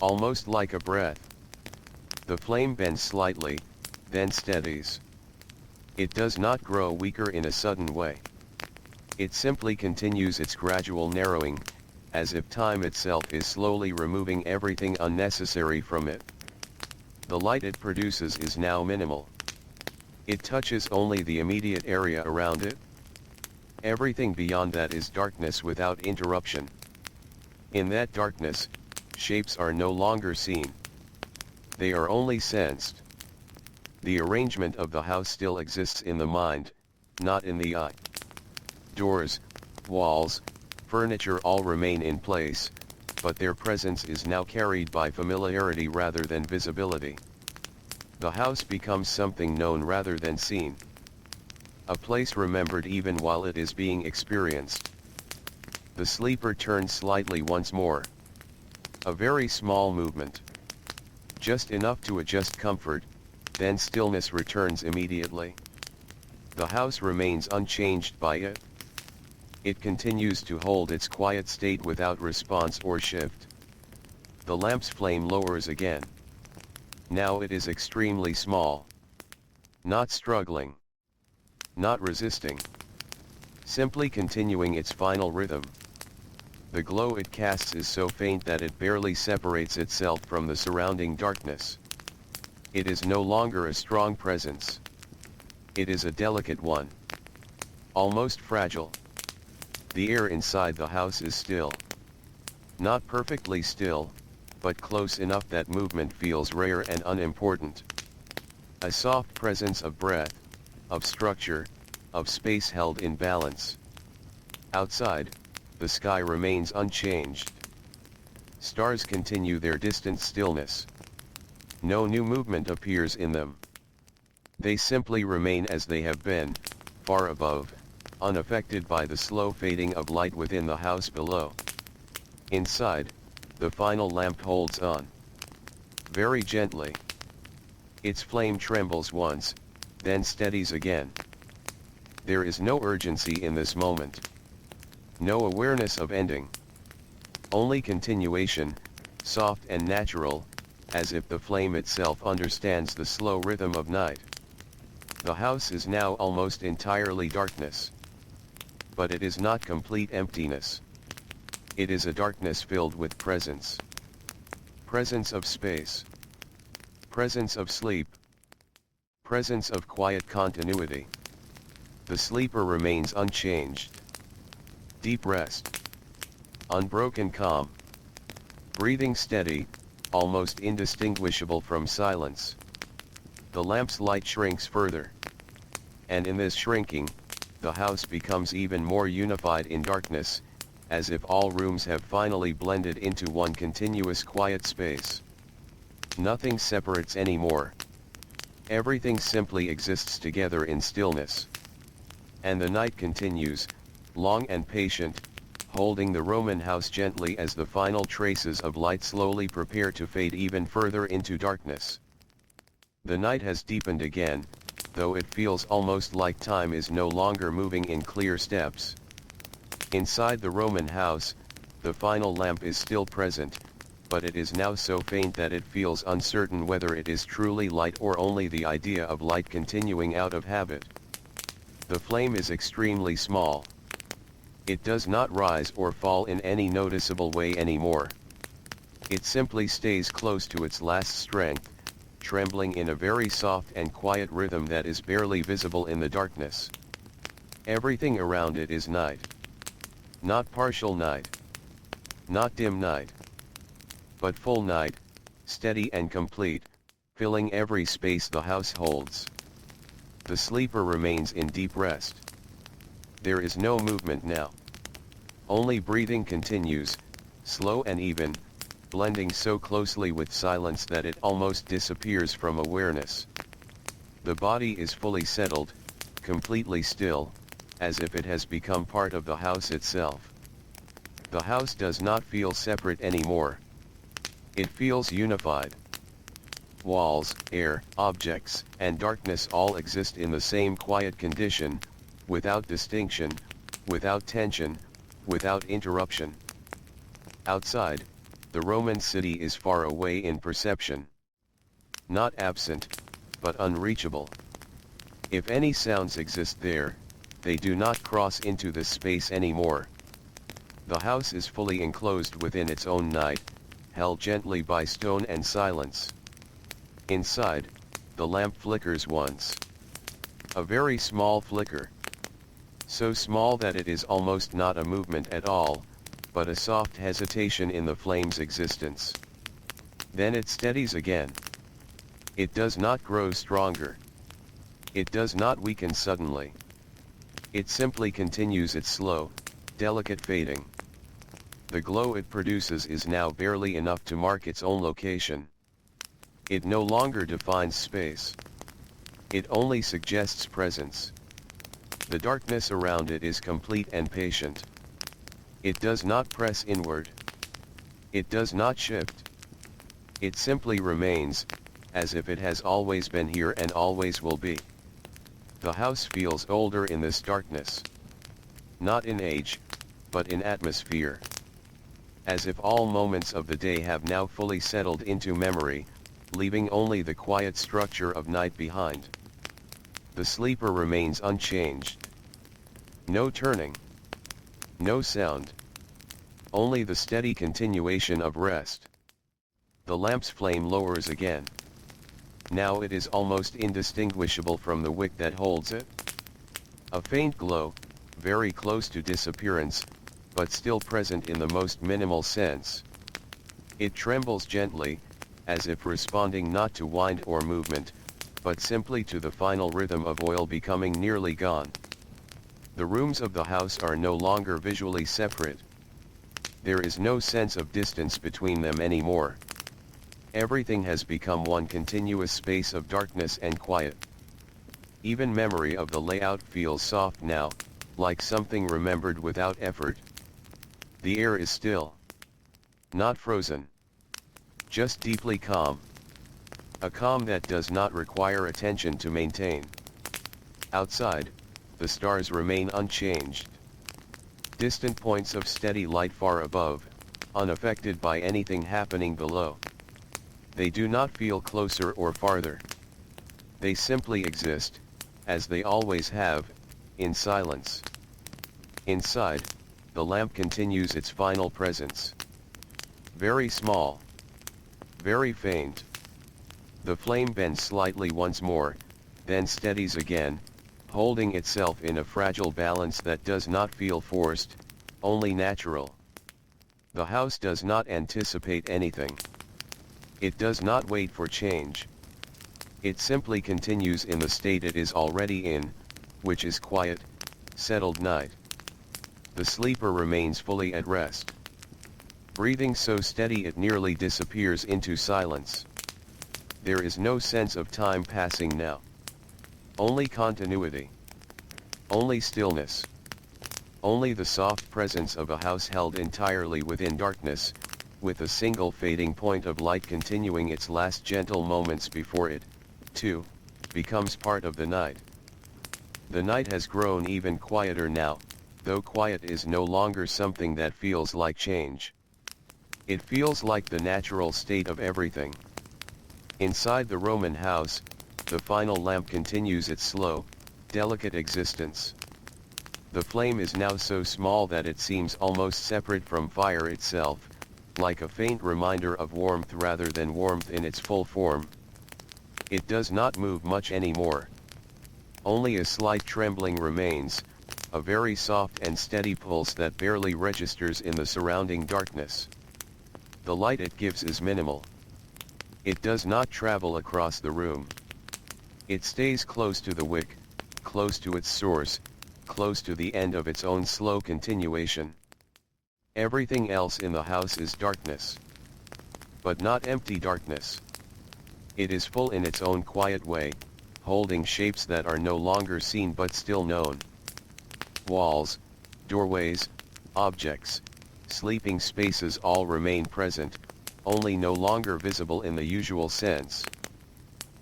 almost like a breath. The flame bends slightly, then steadies. It does not grow weaker in a sudden way. It simply continues its gradual narrowing, as if time itself is slowly removing everything unnecessary from it. The light it produces is now minimal. It touches only the immediate area around it. Everything beyond that is darkness without interruption. In that darkness, shapes are no longer seen. They are only sensed. The arrangement of the house still exists in the mind, not in the eye. Doors, walls, furniture all remain in place, but their presence is now carried by familiarity rather than visibility. The house becomes something known rather than seen. A place remembered even while it is being experienced. The sleeper turns slightly once more. A very small movement. Just enough to adjust comfort, then stillness returns immediately. The house remains unchanged by it. It continues to hold its quiet state without response or shift. The lamp's flame lowers again. Now it is extremely small. Not struggling. Not resisting. Simply continuing its final rhythm. The glow it casts is so faint that it barely separates itself from the surrounding darkness. It is no longer a strong presence. It is a delicate one. Almost fragile. The air inside the house is still. Not perfectly still, but close enough that movement feels rare and unimportant. A soft presence of breath, of structure, of space held in balance. Outside, the sky remains unchanged. Stars continue their distant stillness. No new movement appears in them. They simply remain as they have been, far above, unaffected by the slow fading of light within the house below. Inside, the final lamp holds on. Very gently. Its flame trembles once, then steadies again. There is no urgency in this moment. No awareness of ending. Only continuation, soft and natural, as if the flame itself understands the slow rhythm of night. The house is now almost entirely darkness. But it is not complete emptiness. It is a darkness filled with presence. Presence of space. Presence of sleep. Presence of quiet continuity. The sleeper remains unchanged. Deep rest. Unbroken calm. Breathing steady, almost indistinguishable from silence. The lamp's light shrinks further. And in this shrinking, the house becomes even more unified in darkness, as if all rooms have finally blended into one continuous quiet space. Nothing separates anymore. Everything simply exists together in stillness. And the night continues, long and patient, holding the Roman house gently as the final traces of light slowly prepare to fade even further into darkness. The night has deepened again, though it feels almost like time is no longer moving in clear steps. Inside the Roman house, the final lamp is still present, but it is now so faint that it feels uncertain whether it is truly light or only the idea of light continuing out of habit. The flame is extremely small. It does not rise or fall in any noticeable way anymore. It simply stays close to its last strength, trembling in a very soft and quiet rhythm that is barely visible in the darkness. Everything around it is night. Not partial night. Not dim night. But full night, steady and complete, filling every space the house holds. The sleeper remains in deep rest. There is no movement now. Only breathing continues, slow and even, blending so closely with silence that it almost disappears from awareness. The body is fully settled, completely still, as if it has become part of the house itself. The house does not feel separate anymore. It feels unified. Walls, air, objects, and darkness all exist in the same quiet condition, without distinction, without tension, without interruption. Outside, the Roman city is far away in perception. Not absent, but unreachable. If any sounds exist there, they do not cross into this space anymore. The house is fully enclosed within its own night, held gently by stone and silence. Inside, the lamp flickers once. A very small flicker. So small that it is almost not a movement at all, but a soft hesitation in the flame's existence. Then it steadies again. It does not grow stronger. It does not weaken suddenly. It simply continues its slow, delicate fading. The glow it produces is now barely enough to mark its own location. It no longer defines space. It only suggests presence. The darkness around it is complete and patient. It does not press inward. It does not shift. It simply remains, as if it has always been here and always will be. The house feels older in this darkness. Not in age, but in atmosphere. As if all moments of the day have now fully settled into memory, leaving only the quiet structure of night behind. The sleeper remains unchanged. No turning. No sound. Only the steady continuation of rest. The lamp's flame lowers again. Now it is almost indistinguishable from the wick that holds it. A faint glow, very close to disappearance, but still present in the most minimal sense. It trembles gently, as if responding not to wind or movement, but simply to the final rhythm of oil becoming nearly gone. The rooms of the house are no longer visually separate. There is no sense of distance between them anymore. Everything has become one continuous space of darkness and quiet. Even memory of the layout feels soft now, like something remembered without effort. The air is still. Not frozen. Just deeply calm. A calm that does not require attention to maintain. Outside, the stars remain unchanged. Distant points of steady light far above, unaffected by anything happening below. They do not feel closer or farther. They simply exist, as they always have, in silence. Inside, the lamp continues its final presence. Very small. Very faint. The flame bends slightly once more, then steadies again, holding itself in a fragile balance that does not feel forced, only natural. The house does not anticipate anything. It does not wait for change. It simply continues in the state it is already in, which is quiet, settled night. The sleeper remains fully at rest. Breathing so steady it nearly disappears into silence. There is no sense of time passing now. Only continuity. Only stillness. Only the soft presence of a house held entirely within darkness, with a single fading point of light continuing its last gentle moments before it, too, becomes part of the night. The night has grown even quieter now, though quiet is no longer something that feels like change. It feels like the natural state of everything. Inside the Roman house, the final lamp continues its slow, delicate existence. The flame is now so small that it seems almost separate from fire itself, like a faint reminder of warmth rather than warmth in its full form. It does not move much anymore. Only a slight trembling remains, a very soft and steady pulse that barely registers in the surrounding darkness. The light it gives is minimal. It does not travel across the room. It stays close to the wick, close to its source, close to the end of its own slow continuation. Everything else in the house is darkness. But not empty darkness. It is full in its own quiet way, holding shapes that are no longer seen but still known. Walls, doorways, objects, sleeping spaces all remain present, only no longer visible in the usual sense.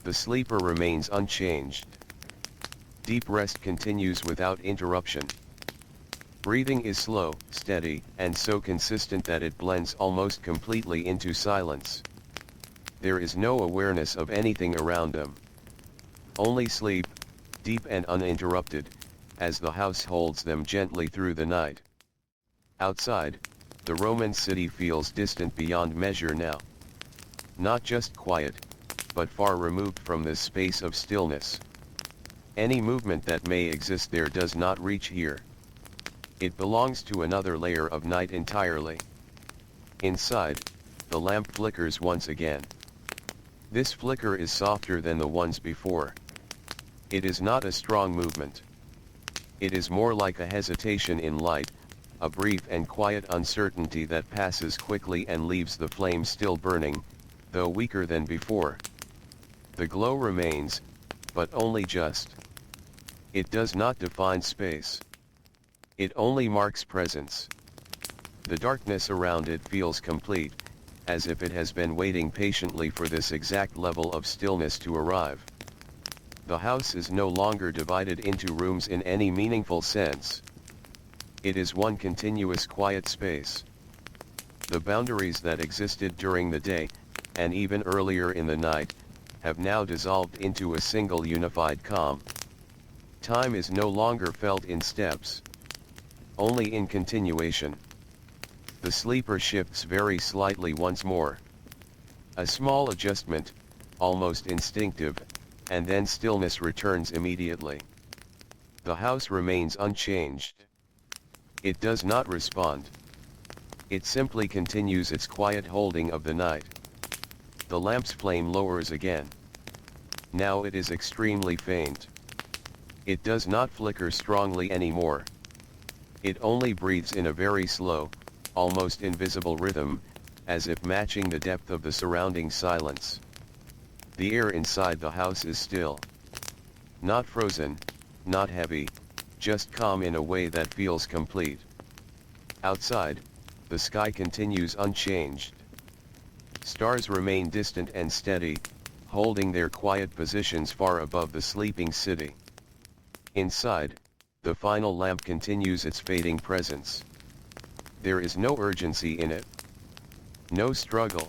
The sleeper remains unchanged. Deep rest continues without interruption. Breathing is slow, steady, and so consistent that it blends almost completely into silence. There is no awareness of anything around them. Only sleep, deep and uninterrupted, as the house holds them gently through the night. Outside, the Roman city feels distant beyond measure now. Not just quiet, but far removed from this space of stillness. Any movement that may exist there does not reach here. It belongs to another layer of night entirely. Inside, the lamp flickers once again. This flicker is softer than the ones before. It is not a strong movement. It is more like a hesitation in light, a brief and quiet uncertainty that passes quickly and leaves the flame still burning, though weaker than before. The glow remains, but only just. It does not define space. It only marks presence. The darkness around it feels complete, as if it has been waiting patiently for this exact level of stillness to arrive. The house is no longer divided into rooms in any meaningful sense. It is one continuous quiet space. The boundaries that existed during the day, and even earlier in the night, have now dissolved into a single unified calm. Time is no longer felt in steps. Only in continuation. The sleeper shifts very slightly once more. A small adjustment, almost instinctive, and then stillness returns immediately. The house remains unchanged. It does not respond. It simply continues its quiet holding of the night. The lamp's flame lowers again. Now it is extremely faint. It does not flicker strongly anymore. It only breathes in a very slow, almost invisible rhythm, as if matching the depth of the surrounding silence. The air inside the house is still. Not frozen, not heavy, just calm in a way that feels complete. Outside, the sky continues unchanged. Stars remain distant and steady, holding their quiet positions far above the sleeping city. Inside, the final lamp continues its fading presence. There is no urgency in it. No struggle.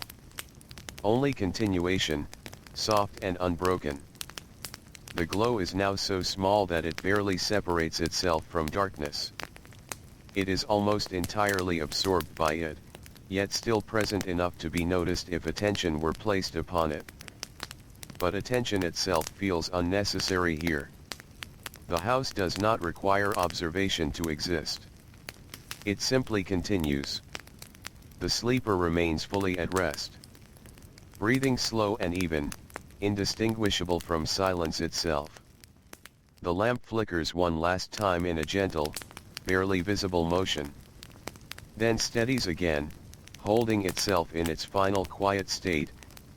Only continuation, soft and unbroken. The glow is now so small that it barely separates itself from darkness. It is almost entirely absorbed by it, yet still present enough to be noticed if attention were placed upon it. But attention itself feels unnecessary here. The house does not require observation to exist. It simply continues. The sleeper remains fully at rest. Breathing slow and even, indistinguishable from silence itself. The lamp flickers one last time in a gentle, barely visible motion. Then steadies again, holding itself in its final quiet state,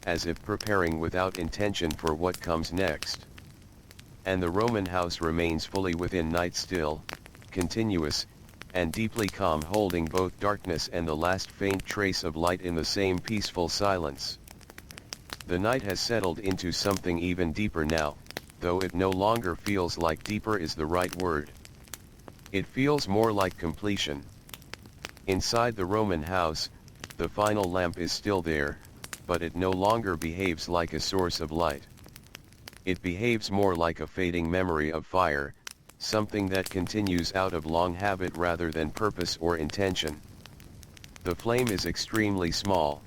as if preparing without intention for what comes next. And the Roman house remains fully within night, still, continuous, and deeply calm, holding both darkness and the last faint trace of light in the same peaceful silence. The night has settled into something even deeper now, though it no longer feels like deeper is the right word. It feels more like completion. Inside the Roman house, the final lamp is still there, but it no longer behaves like a source of light. It behaves more like a fading memory of fire, something that continues out of long habit rather than purpose or intention. The flame is extremely small.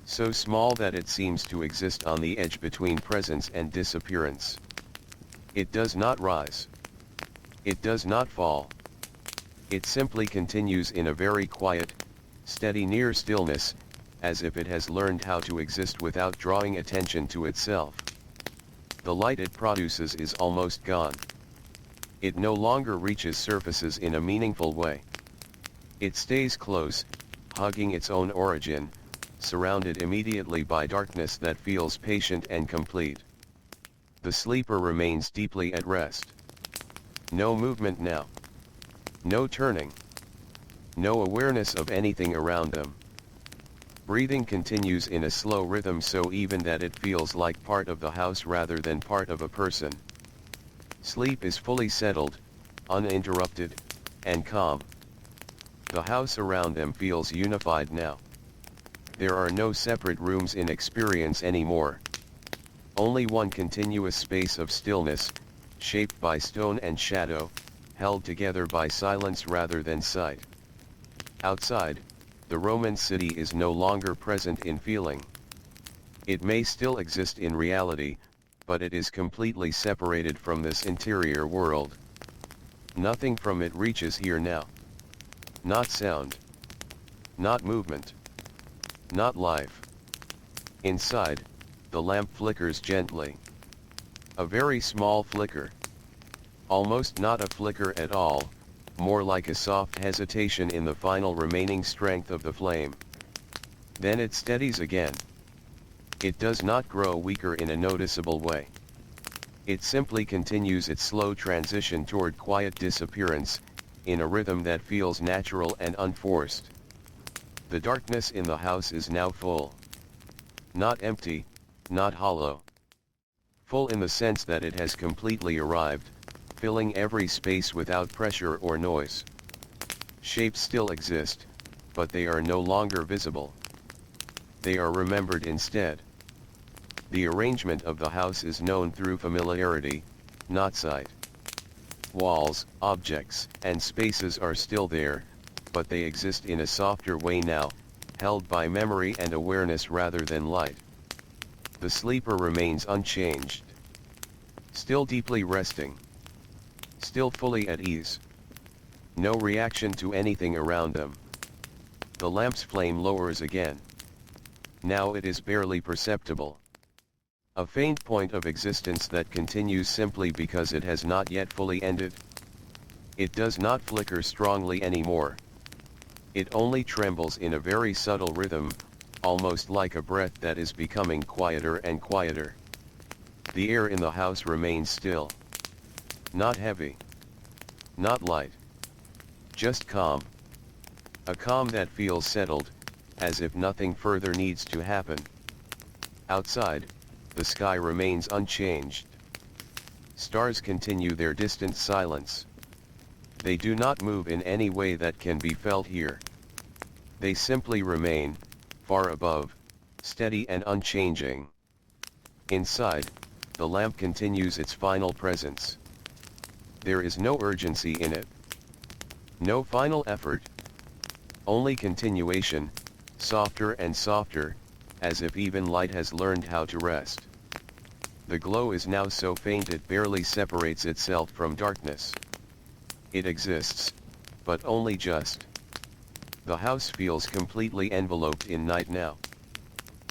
So small that it seems to exist on the edge between presence and disappearance. It does not rise. It does not fall. It simply continues in a very quiet, steady near stillness, as if it has learned how to exist without drawing attention to itself. The light it produces is almost gone. It no longer reaches surfaces in a meaningful way. It stays close, hugging its own origin, surrounded immediately by darkness that feels patient and complete. The sleeper remains deeply at rest. No movement now. No turning. No awareness of anything around them. Breathing continues in a slow rhythm, so even that it feels like part of the house rather than part of a person. Sleep is fully settled, uninterrupted, and calm. The house around them feels unified now. There are no separate rooms in experience anymore. Only one continuous space of stillness, shaped by stone and shadow, held together by silence rather than sight. Outside, the Roman city is no longer present in feeling. It may still exist in reality, but it is completely separated from this interior world. Nothing from it reaches here now. Not sound. Not movement. Not life. Inside, the lamp flickers gently. A very small flicker. Almost not a flicker at all, more like a soft hesitation in the final remaining strength of the flame. Then it steadies again. It does not grow weaker in a noticeable way. It simply continues its slow transition toward quiet disappearance, in a rhythm that feels natural and unforced. The darkness in the house is now full. Not empty, not hollow. Full in the sense that it has completely arrived, filling every space without pressure or noise. Shapes still exist, but they are no longer visible. They are remembered instead. The arrangement of the house is known through familiarity, not sight. Walls, objects, and spaces are still there, but they exist in a softer way now, held by memory and awareness rather than light. The sleeper remains unchanged. Still deeply resting. Still fully at ease. No reaction to anything around them. The lamp's flame lowers again. Now it is barely perceptible. A faint point of existence that continues simply because it has not yet fully ended. It does not flicker strongly anymore. It only trembles in a very subtle rhythm, almost like a breath that is becoming quieter and quieter. The air in the house remains still. Not heavy. Not light. Just calm. A calm that feels settled, as if nothing further needs to happen. Outside, the sky remains unchanged. Stars continue their distant silence. They do not move in any way that can be felt here. They simply remain, far above, steady and unchanging. Inside, the lamp continues its final presence. There is no urgency in it. No final effort. Only continuation, softer and softer, as if even light has learned how to rest. The glow is now so faint it barely separates itself from darkness. It exists, but only just. The house feels completely enveloped in night now.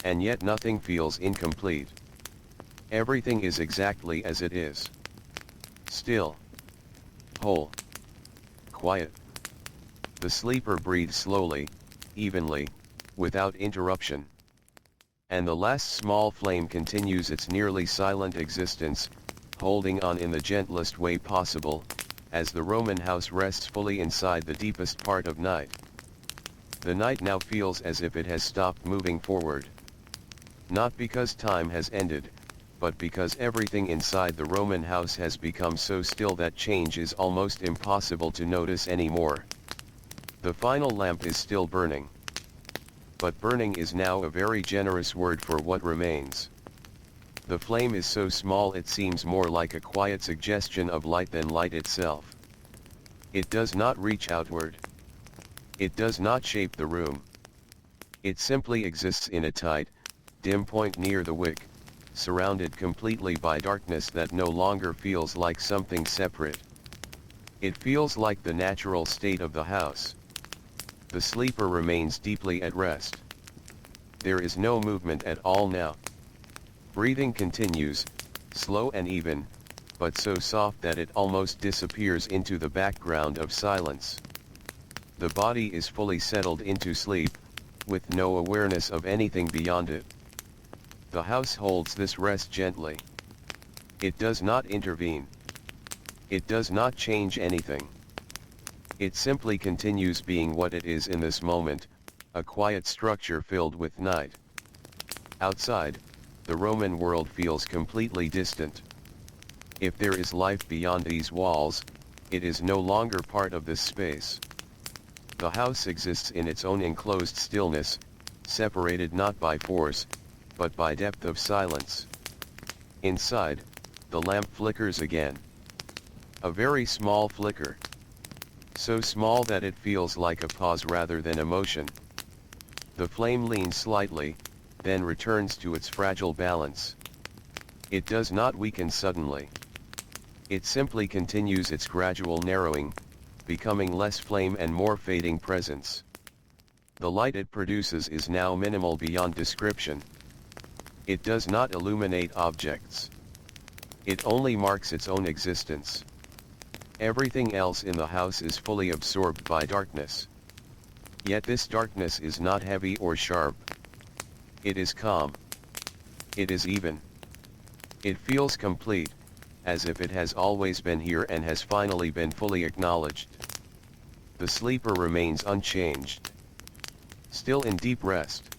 And yet nothing feels incomplete. Everything is exactly as it is. Still. Whole. Quiet. The sleeper breathes slowly, evenly, without interruption. And the last small flame continues its nearly silent existence, holding on in the gentlest way possible, as the Roman house rests fully inside the deepest part of night. The night now feels as if it has stopped moving forward. Not because time has ended, but because everything inside the Roman house has become so still that change is almost impossible to notice anymore. The final lamp is still burning. But burning is now a very generous word for what remains. The flame is so small it seems more like a quiet suggestion of light than light itself. It does not reach outward. It does not shape the room. It simply exists in a tight, dim point near the wick, surrounded completely by darkness that no longer feels like something separate. It feels like the natural state of the house. The sleeper remains deeply at rest. There is no movement at all now. Breathing continues, slow and even, but so soft that it almost disappears into the background of silence. The body is fully settled into sleep, with no awareness of anything beyond it. The house holds this rest gently. It does not intervene. It does not change anything. It simply continues being what it is in this moment, a quiet structure filled with night. Outside, the Roman world feels completely distant. If there is life beyond these walls, it is no longer part of this space. The house exists in its own enclosed stillness, separated not by force, but by depth of silence. Inside, the lamp flickers again. A very small flicker. So small that it feels like a pause rather than a motion. The flame leans slightly, then returns to its fragile balance. It does not weaken suddenly. It simply continues its gradual narrowing, becoming less flame and more fading presence. The light it produces is now minimal beyond description. It does not illuminate objects. It only marks its own existence. Everything else in the house is fully absorbed by darkness. Yet this darkness is not heavy or sharp. It is calm. It is even. It feels complete, as if it has always been here and has finally been fully acknowledged. The sleeper remains unchanged. Still in deep rest.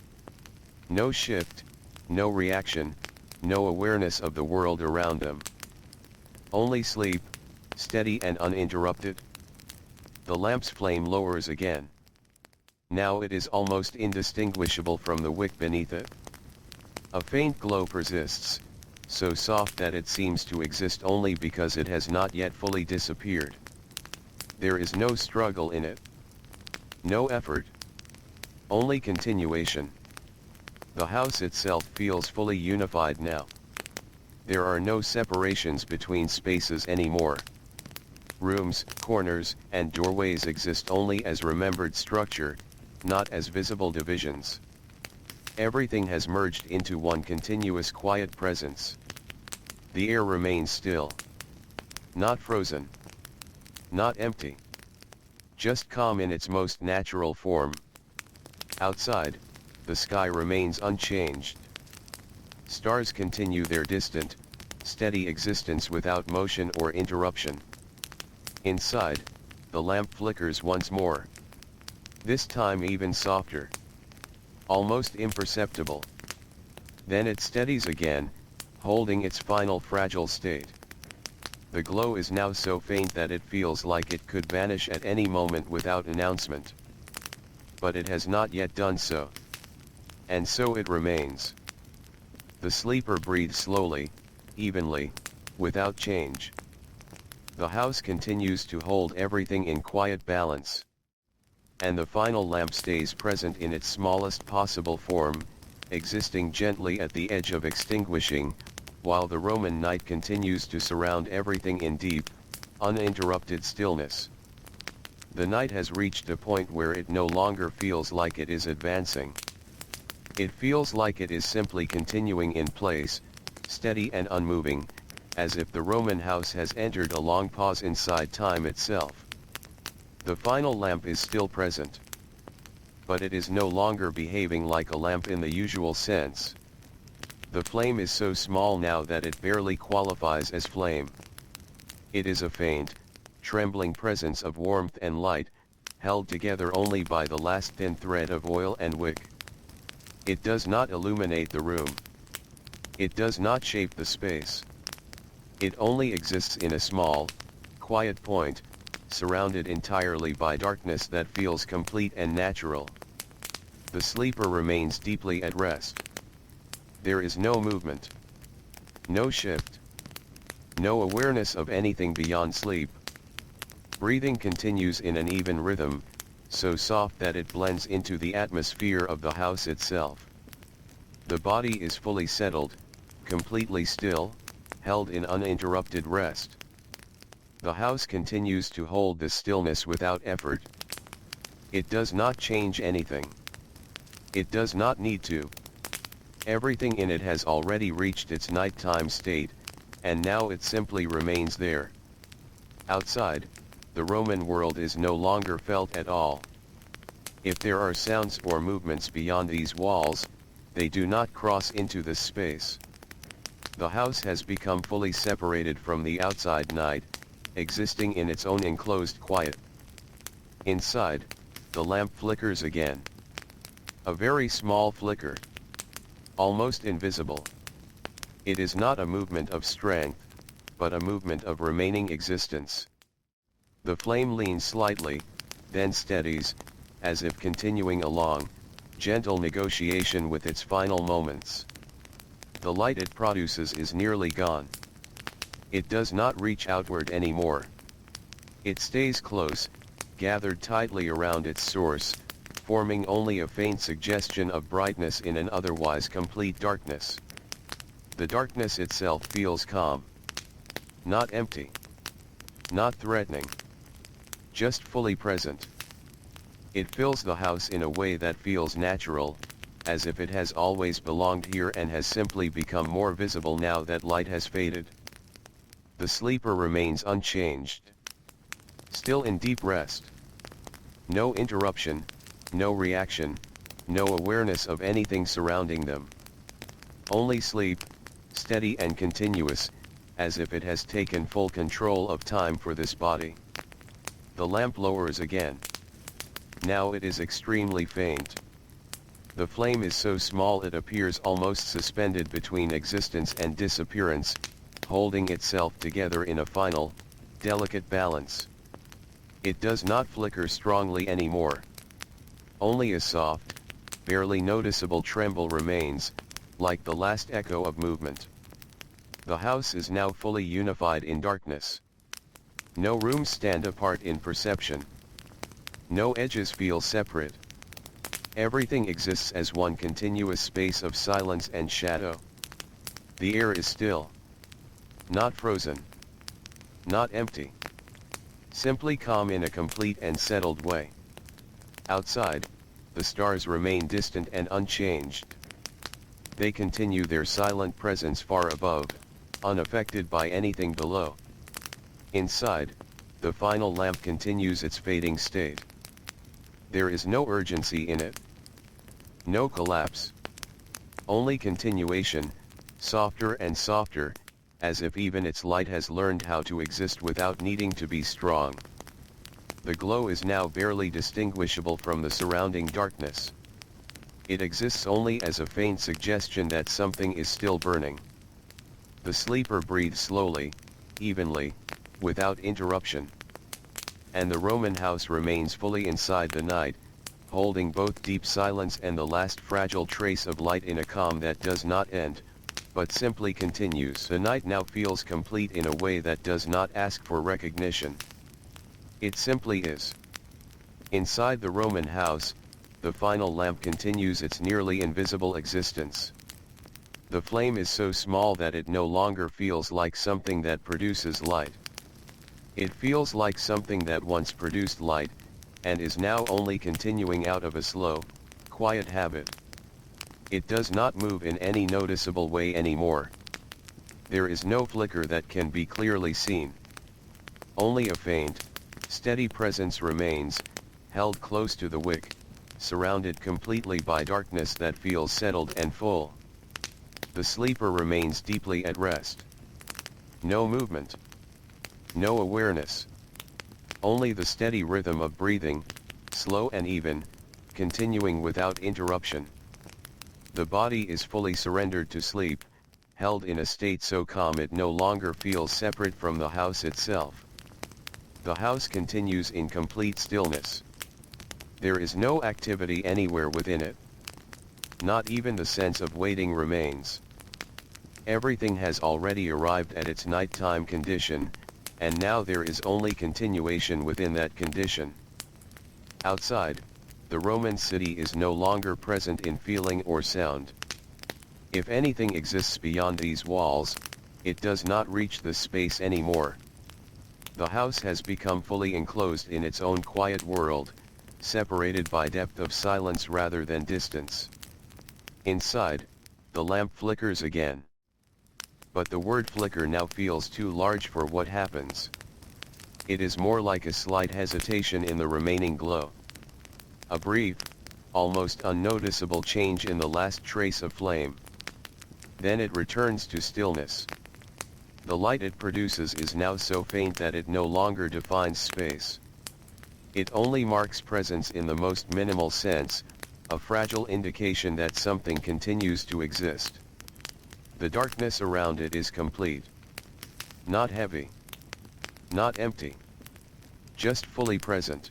No shift, no reaction, no awareness of the world around them. Only sleep, steady and uninterrupted. The lamp's flame lowers again. Now it is almost indistinguishable from the wick beneath it. A faint glow persists, so soft that it seems to exist only because it has not yet fully disappeared. There is no struggle in it. No effort. Only continuation. The house itself feels fully unified now. There are no separations between spaces anymore. Rooms, corners, and doorways exist only as remembered structure, not as visible divisions. Everything has merged into one continuous quiet presence. The air remains still. Not frozen. Not empty. Just calm in its most natural form. Outside, the sky remains unchanged. Stars continue their distant, steady existence without motion or interruption. Inside, the lamp flickers once more. This time even softer. Almost imperceptible. Then it steadies again, holding its final fragile state. The glow is now so faint that it feels like it could vanish at any moment without announcement. But it has not yet done so. And so it remains. The sleeper breathes slowly, evenly, without change. The house continues to hold everything in quiet balance. And the final lamp stays present in its smallest possible form, existing gently at the edge of extinguishing, while the Roman night continues to surround everything in deep, uninterrupted stillness. The night has reached a point where it no longer feels like it is advancing. It feels like it is simply continuing in place, steady and unmoving, as if the Roman house has entered a long pause inside time itself. The final lamp is still present. But it is no longer behaving like a lamp in the usual sense. The flame is so small now that it barely qualifies as flame. It is a faint, trembling presence of warmth and light, held together only by the last thin thread of oil and wick. It does not illuminate the room. It does not shape the space. It only exists in a small, quiet point, surrounded entirely by darkness that feels complete and natural. The sleeper remains deeply at rest. There is no movement. No shift. No awareness of anything beyond sleep. Breathing continues in an even rhythm, so soft that it blends into the atmosphere of the house itself. The body is fully settled, completely still, held in uninterrupted rest. The house continues to hold this stillness without effort. It does not change anything. It does not need to. Everything in it has already reached its nighttime state, and now it simply remains there. Outside, the Roman world is no longer felt at all. If there are sounds or movements beyond these walls, they do not cross into this space. The house has become fully separated from the outside night, existing in its own enclosed quiet. Inside, the lamp flickers again. A very small flicker. Almost invisible. It is not a movement of strength, but a movement of remaining existence. The flame leans slightly, then steadies, as if continuing a long, gentle negotiation with its final moments. The light it produces is nearly gone. It does not reach outward anymore. It stays close, gathered tightly around its source, forming only a faint suggestion of brightness in an otherwise complete darkness. The darkness itself feels calm. Not empty. Not threatening. Just fully present. It fills the house in a way that feels natural, as if it has always belonged here and has simply become more visible now that light has faded. The sleeper remains unchanged. Still in deep rest. No interruption, no reaction, no awareness of anything surrounding them. Only sleep, steady and continuous, as if it has taken full control of time for this body. The lamp lowers again. Now it is extremely faint. The flame is so small it appears almost suspended between existence and disappearance, holding itself together in a final, delicate balance. It does not flicker strongly anymore. Only a soft, barely noticeable tremble remains, like the last echo of movement. The house is now fully unified in darkness. No rooms stand apart in perception. No edges feel separate. Everything exists as one continuous space of silence and shadow. The air is still. Not frozen. Not empty. Simply calm in a complete and settled way. Outside, the stars remain distant and unchanged. They continue their silent presence far above, unaffected by anything below. Inside, the final lamp continues its fading state. There is no urgency in it. No collapse. Only continuation, softer and softer, as if even its light has learned how to exist without needing to be strong. The glow is now barely distinguishable from the surrounding darkness. It exists only as a faint suggestion that something is still burning. The sleeper breathes slowly, evenly, without interruption. And the Roman house remains fully inside the night, holding both deep silence and the last fragile trace of light in a calm that does not end, but simply continues. The night now feels complete in a way that does not ask for recognition. It simply is. Inside the Roman house, the final lamp continues its nearly invisible existence. The flame is so small that it no longer feels like something that produces light. It feels like something that once produced light, and is now only continuing out of a slow, quiet habit. It does not move in any noticeable way anymore. There is no flicker that can be clearly seen. Only a faint, steady presence remains, held close to the wick, surrounded completely by darkness that feels settled and full. The sleeper remains deeply at rest. No movement. No awareness. Only the steady rhythm of breathing, slow and even, continuing without interruption. The body is fully surrendered to sleep, held in a state so calm it no longer feels separate from the house itself. The house continues in complete stillness. There is no activity anywhere within it. Not even the sense of waiting remains. Everything has already arrived at its nighttime condition, and now there is only continuation within that condition. Outside, the Roman city is no longer present in feeling or sound. If anything exists beyond these walls, it does not reach this space anymore. The house has become fully enclosed in its own quiet world, separated by depth of silence rather than distance. Inside, the lamp flickers again. But the word flicker now feels too large for what happens. It is more like a slight hesitation in the remaining glow. A brief, almost unnoticeable change in the last trace of flame. Then it returns to stillness. The light it produces is now so faint that it no longer defines space. It only marks presence in the most minimal sense, a fragile indication that something continues to exist. The darkness around it is complete. Not heavy. Not empty. Just fully present.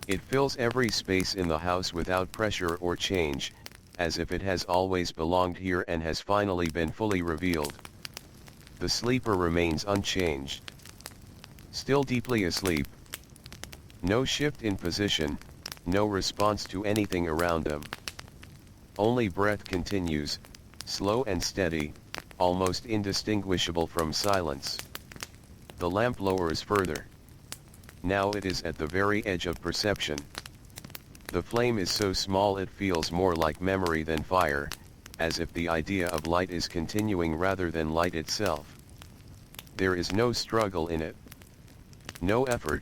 It fills every space in the house without pressure or change, as if it has always belonged here and has finally been fully revealed. The sleeper remains unchanged. Still deeply asleep. No shift in position, no response to anything around them. Only breath continues, slow and steady, almost indistinguishable from silence. The lamp lowers further. Now it is at the very edge of perception. The flame is so small it feels more like memory than fire, as if the idea of light is continuing rather than light itself. There is no struggle in it. No effort.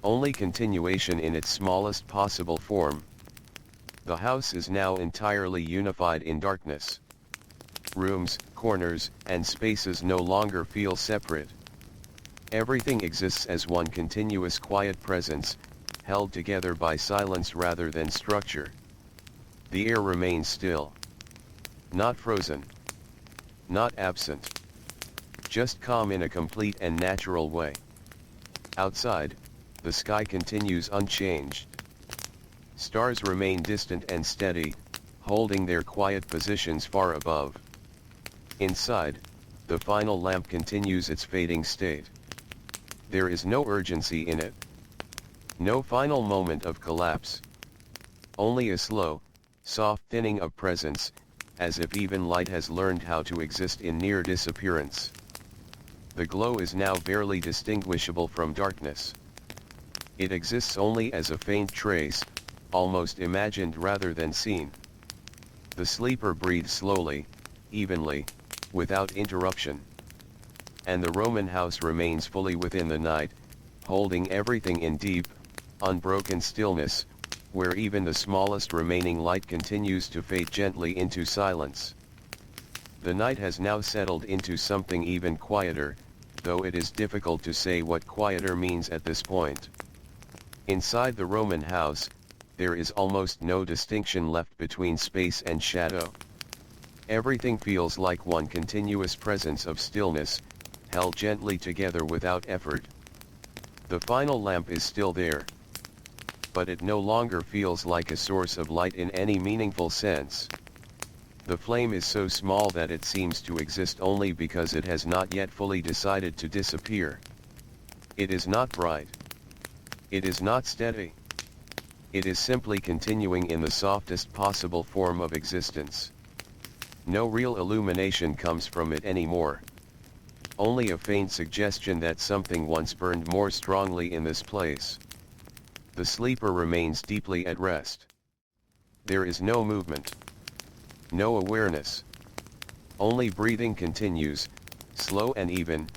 Only continuation in its smallest possible form. The house is now entirely unified in darkness. Rooms, corners, and spaces no longer feel separate. Everything exists as one continuous quiet presence, held together by silence rather than structure. The air remains still. Not frozen. Not absent. Just calm in a complete and natural way. Outside, the sky continues unchanged. Stars remain distant and steady, holding their quiet positions far above. Inside, the final lamp continues its fading state. There is no urgency in it. No final moment of collapse. Only a slow, soft thinning of presence, as if even light has learned how to exist in near disappearance. The glow is now barely distinguishable from darkness. It exists only as a faint trace, almost imagined rather than seen. The sleeper breathes slowly, evenly, without interruption. And the Roman house remains fully within the night, holding everything in deep, unbroken stillness, where even the smallest remaining light continues to fade gently into silence. The night has now settled into something even quieter, though it is difficult to say what quieter means at this point. Inside the Roman house, there is almost no distinction left between space and shadow. Everything feels like one continuous presence of stillness, held gently together without effort. The final lamp is still there. But it no longer feels like a source of light in any meaningful sense. The flame is so small that it seems to exist only because it has not yet fully decided to disappear. It is not bright. It is not steady. It is simply continuing in the softest possible form of existence. No real illumination comes from it anymore. Only a faint suggestion that something once burned more strongly in this place. The sleeper remains deeply at rest. There is no movement. No awareness. Only breathing continues, slow and even,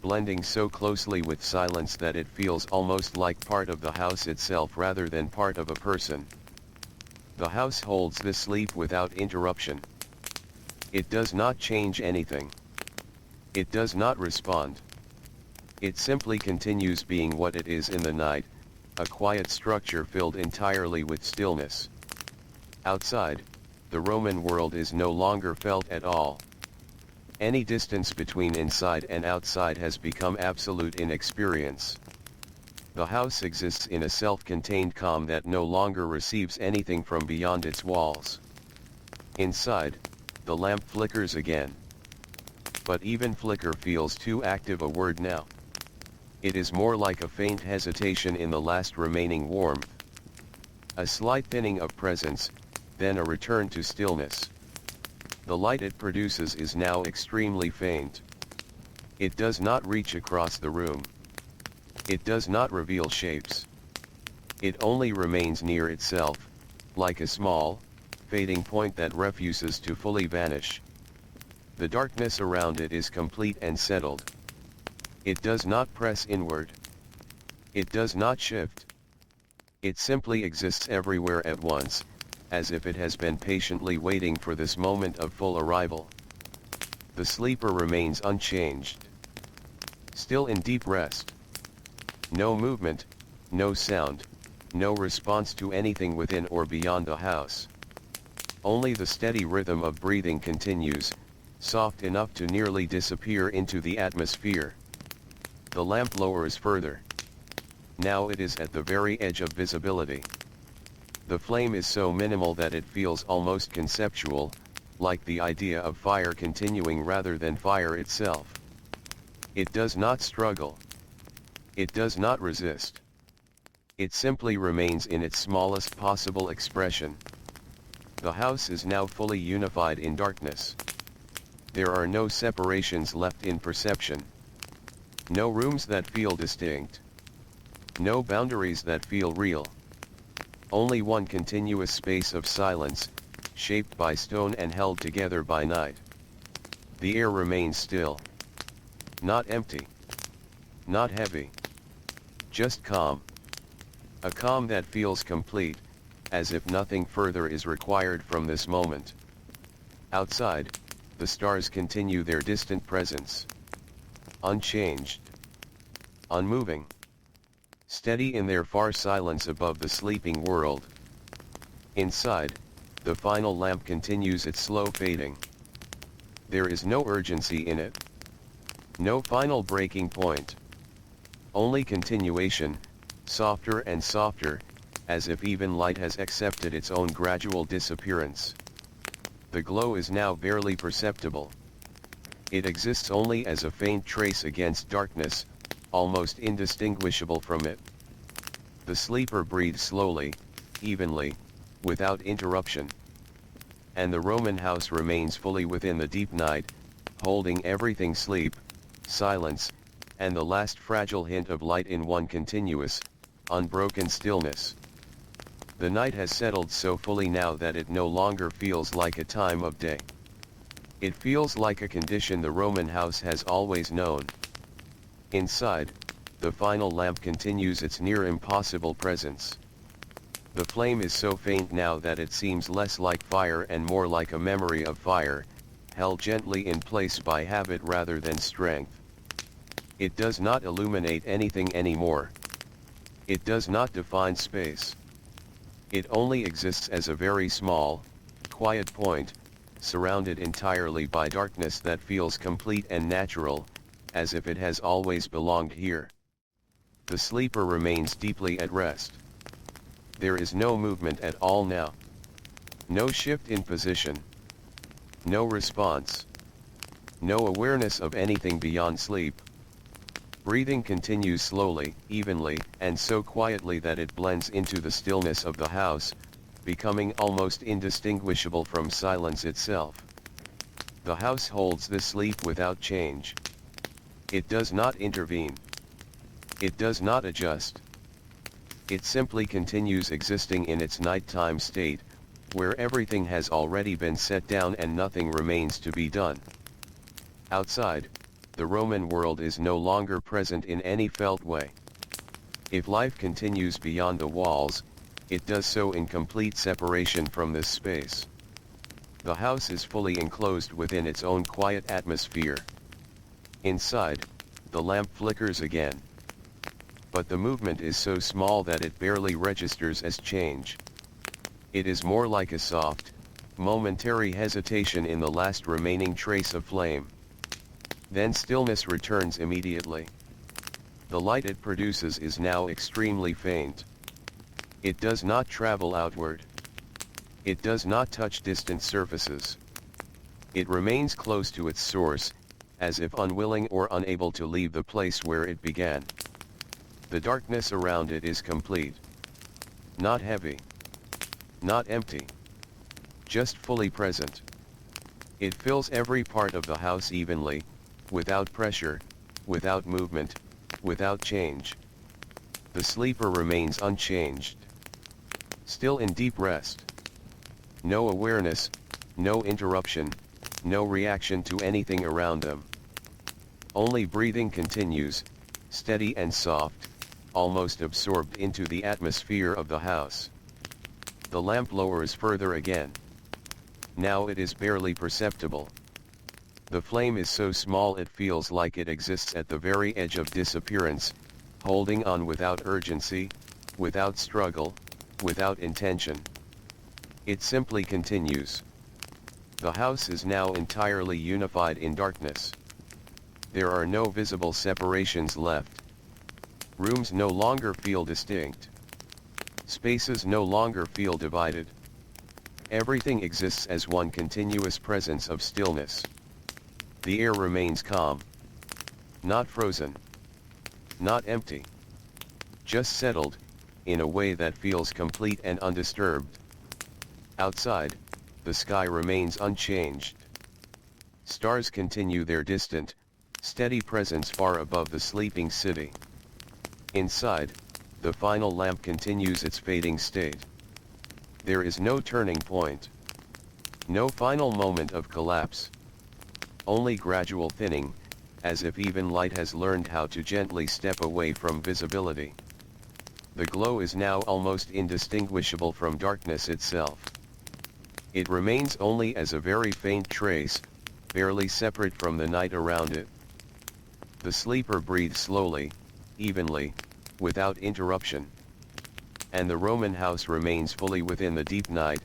blending so closely with silence that it feels almost like part of the house itself rather than part of a person. The house holds this sleep without interruption. It does not change anything. It does not respond. It simply continues being what it is in the night, a quiet structure filled entirely with stillness. Outside, the Roman world is no longer felt at all. Any distance between inside and outside has become absolute in experience. The house exists in a self-contained calm that no longer receives anything from beyond its walls. Inside, the lamp flickers again. But even flicker feels too active a word now. It is more like a faint hesitation in the last remaining warmth. A slight thinning of presence, then a return to stillness. The light it produces is now extremely faint. It does not reach across the room. It does not reveal shapes. It only remains near itself, like a small, fading point that refuses to fully vanish. The darkness around it is complete and settled. It does not press inward. It does not shift. It simply exists everywhere at once, as if it has been patiently waiting for this moment of full arrival. The sleeper remains unchanged, still in deep rest. No movement, no sound, no response to anything within or beyond the house. Only the steady rhythm of breathing continues, soft enough to nearly disappear into the atmosphere. The lamp lowers further. Now it is at the very edge of visibility. The flame is so minimal that it feels almost conceptual, like the idea of fire continuing rather than fire itself. It does not struggle. It does not resist. It simply remains in its smallest possible expression. The house is now fully unified in darkness. There are no separations left in perception. No rooms that feel distinct. No boundaries that feel real. Only one continuous space of silence, shaped by stone and held together by night. The air remains still. Not empty. Not heavy. Just calm. A calm that feels complete, as if nothing further is required from this moment. Outside, the stars continue their distant presence. Unchanged. Unmoving. Steady in their far silence above the sleeping world. Inside, the final lamp continues its slow fading. There is no urgency in it. No final breaking point. Only continuation, softer and softer, as if even light has accepted its own gradual disappearance. The glow is now barely perceptible. It exists only as a faint trace against darkness, almost indistinguishable from it. The sleeper breathes slowly, evenly, without interruption. And the Roman house remains fully within the deep night, holding everything sleep, silence, and the last fragile hint of light in one continuous, unbroken stillness. The night has settled so fully now that it no longer feels like a time of day. It feels like a condition the Roman house has always known. Inside, the final lamp continues its near impossible presence. The flame is so faint now that it seems less like fire and more like a memory of fire, held gently in place by habit rather than strength. It does not illuminate anything anymore. It does not define space. It only exists as a very small, quiet point, surrounded entirely by darkness that feels complete and natural, as if it has always belonged here. The sleeper remains deeply at rest. There is no movement at all now. No shift in position. No response. No awareness of anything beyond sleep. Breathing continues slowly, evenly, and so quietly that it blends into the stillness of the house, becoming almost indistinguishable from silence itself. The house holds this sleep without change. It does not intervene. It does not adjust. It simply continues existing in its nighttime state, where everything has already been set down and nothing remains to be done. Outside, the Roman world is no longer present in any felt way. If life continues beyond the walls, it does so in complete separation from this space. The house is fully enclosed within its own quiet atmosphere. Inside, the lamp flickers again. But the movement is so small that it barely registers as change. It is more like a soft, momentary hesitation in the last remaining trace of flame. Then stillness returns immediately. The light it produces is now extremely faint. It does not travel outward. It does not touch distant surfaces. It remains close to its source, as if unwilling or unable to leave the place where it began. The darkness around it is complete. Not heavy. Not empty. Just fully present. It fills every part of the house evenly, without pressure, without movement, without change. The sleeper remains unchanged, still in deep rest. No awareness, no interruption, no reaction to anything around them. Only breathing continues, steady and soft, almost absorbed into the atmosphere of the house. The lamp lowers further again. Now it is barely perceptible. The flame is so small it feels like it exists at the very edge of disappearance, holding on without urgency, without struggle, without intention. It simply continues. The house is now entirely unified in darkness. There are no visible separations left. Rooms no longer feel distinct. Spaces no longer feel divided. Everything exists as one continuous presence of stillness. The air remains calm. Not frozen. Not empty. Just settled, in a way that feels complete and undisturbed. Outside, the sky remains unchanged. Stars continue their distant, steady presence far above the sleeping city. Inside, the final lamp continues its fading state. There is no turning point. No final moment of collapse. Only gradual thinning, as if even light has learned how to gently step away from visibility. The glow is now almost indistinguishable from darkness itself. It remains only as a very faint trace, barely separate from the night around it. The sleeper breathes slowly, evenly, without interruption. And the Roman house remains fully within the deep night,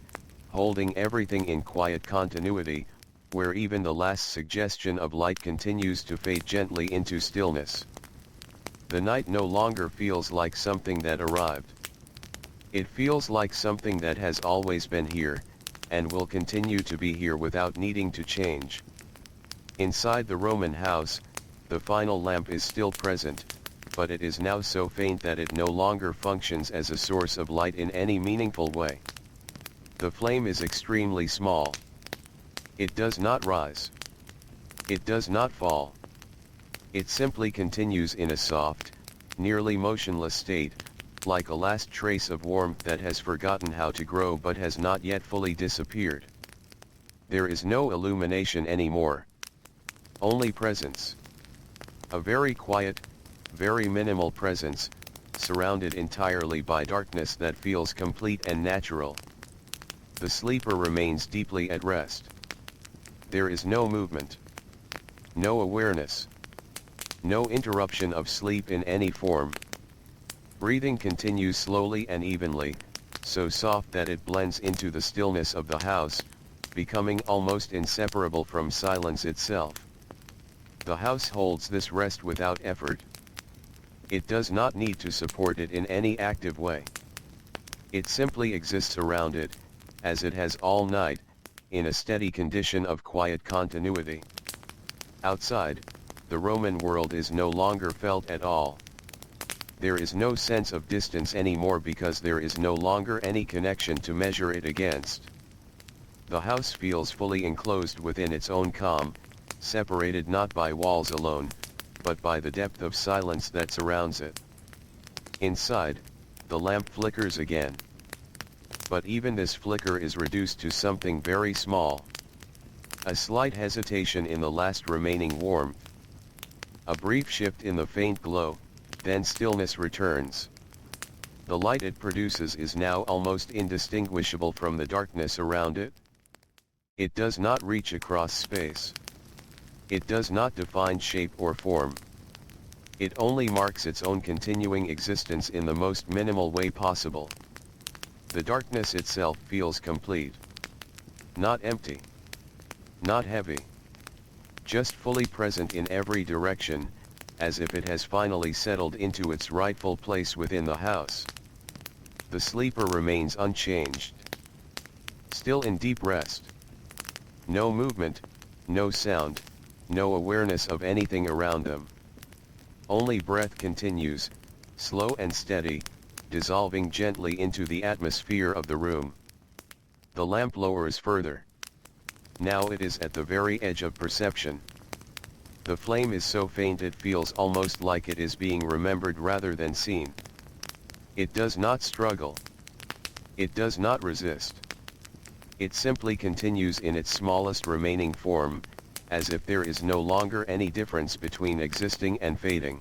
holding everything in quiet continuity, where even the last suggestion of light continues to fade gently into stillness. The night no longer feels like something that arrived. It feels like something that has always been here, and will continue to be here without needing to change. Inside the Roman house, the final lamp is still present, but it is now so faint that it no longer functions as a source of light in any meaningful way. The flame is extremely small. It does not rise. It does not fall. It simply continues in a soft, nearly motionless state, like a last trace of warmth that has forgotten how to grow but has not yet fully disappeared. There is no illumination anymore. Only presence. A very quiet, very minimal presence, surrounded entirely by darkness that feels complete and natural. The sleeper remains deeply at rest. There is no movement. No awareness. No interruption of sleep in any form. Breathing continues slowly and evenly, so soft that it blends into the stillness of the house, becoming almost inseparable from silence itself. The house holds this rest without effort. It does not need to support it in any active way. It simply exists around it, as it has all night, in a steady condition of quiet continuity. Outside, the Roman world is no longer felt at all. There is no sense of distance anymore because there is no longer any connection to measure it against. The house feels fully enclosed within its own calm, separated not by walls alone, but by the depth of silence that surrounds it. Inside, the lamp flickers again. But even this flicker is reduced to something very small. A slight hesitation in the last remaining warmth. A brief shift in the faint glow, then stillness returns. The light it produces is now almost indistinguishable from the darkness around it. It does not reach across space. It does not define shape or form. It only marks its own continuing existence in the most minimal way possible. The darkness itself feels complete. Not empty. Not heavy. Just fully present in every direction, as if it has finally settled into its rightful place within the house. The sleeper remains unchanged. Still in deep rest. No movement, no sound, no awareness of anything around them. Only breath continues, slow and steady, dissolving gently into the atmosphere of the room. The lamp lowers further. Now it is at the very edge of perception. The flame is so faint it feels almost like it is being remembered rather than seen. It does not struggle. It does not resist. It simply continues in its smallest remaining form, as if there is no longer any difference between existing and fading.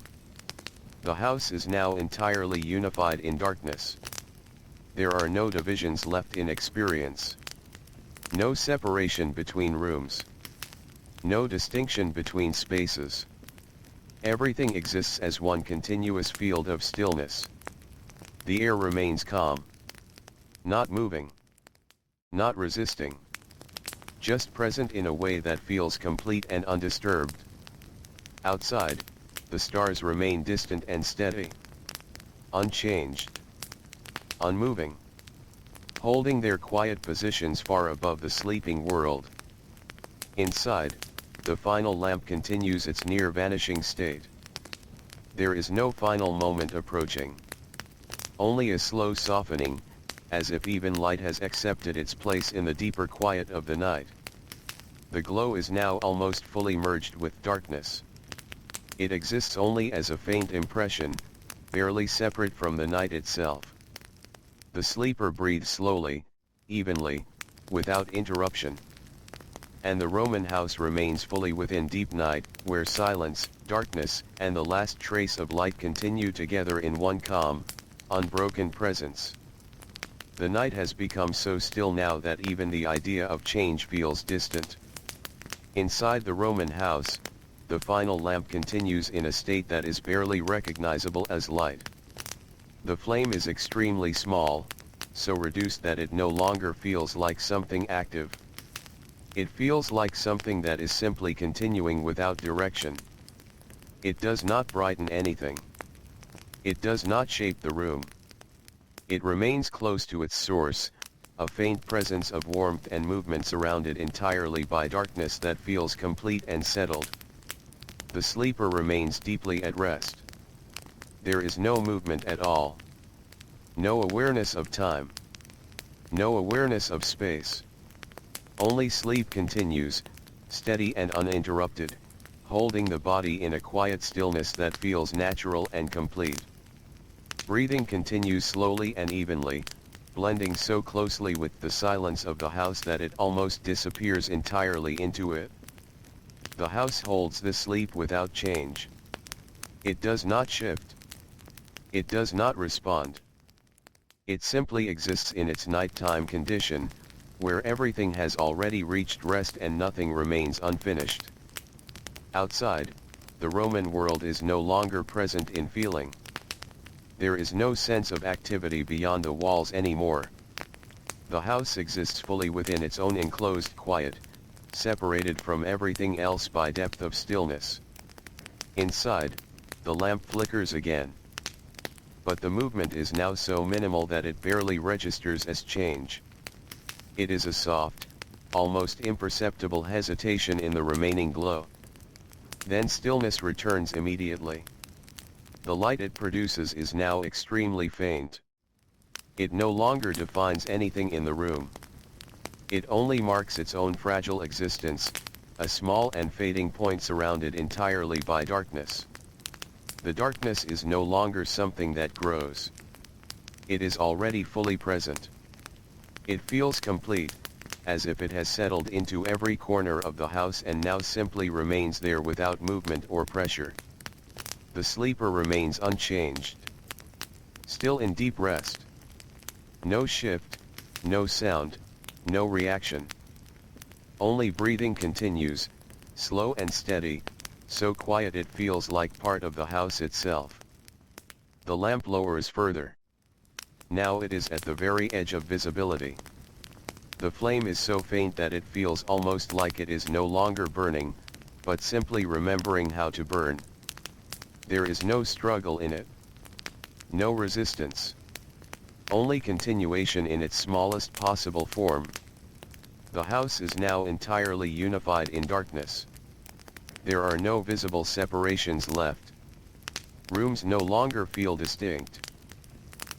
The house is now entirely unified in darkness. There are no divisions left in experience. No separation between rooms. No distinction between spaces. Everything exists as one continuous field of stillness. The air remains calm. Not moving. Not resisting. Just present in a way that feels complete and undisturbed. Outside, the stars remain distant and steady. Unchanged. Unmoving. Holding their quiet positions far above the sleeping world. Inside, the final lamp continues its near-vanishing state. There is no final moment approaching. Only a slow softening, as if even light has accepted its place in the deeper quiet of the night. The glow is now almost fully merged with darkness. It exists only as a faint impression, barely separate from the night itself. The sleeper breathes slowly, evenly, without interruption. And the Roman house remains fully within deep night, where silence, darkness, and the last trace of light continue together in one calm, unbroken presence. The night has become so still now that even the idea of change feels distant. Inside the Roman house, the final lamp continues in a state that is barely recognizable as light. The flame is extremely small, so reduced that it no longer feels like something active. It feels like something that is simply continuing without direction. It does not brighten anything. It does not shape the room. It remains close to its source, a faint presence of warmth and movement surrounded entirely by darkness that feels complete and settled. The sleeper remains deeply at rest. There is no movement at all. No awareness of time. No awareness of space. Only sleep continues, steady and uninterrupted, holding the body in a quiet stillness that feels natural and complete. Breathing continues slowly and evenly, blending so closely with the silence of the house that it almost disappears entirely into it. The house holds the sleep without change. It does not shift. It does not respond. It simply exists in its nighttime condition, where everything has already reached rest and nothing remains unfinished. Outside, the Roman world is no longer present in feeling. There is no sense of activity beyond the walls anymore. The house exists fully within its own enclosed quiet, separated from everything else by depth of stillness. Inside, the lamp flickers again. But the movement is now so minimal that it barely registers as change. It is a soft, almost imperceptible hesitation in the remaining glow. Then stillness returns immediately. The light it produces is now extremely faint. It no longer defines anything in the room. It only marks its own fragile existence, a small and fading point surrounded entirely by darkness. The darkness is no longer something that grows. It is already fully present. It feels complete, as if it has settled into every corner of the house and now simply remains there without movement or pressure. The sleeper remains unchanged. Still in deep rest. No shift, no sound, no reaction. Only breathing continues, slow and steady, so quiet it feels like part of the house itself. The lamp lowers further. Now it is at the very edge of visibility. The flame is so faint that it feels almost like it is no longer burning, but simply remembering how to burn. There is no struggle in it. No resistance. Only continuation in its smallest possible form. The house is now entirely unified in darkness. There are no visible separations left. Rooms no longer feel distinct.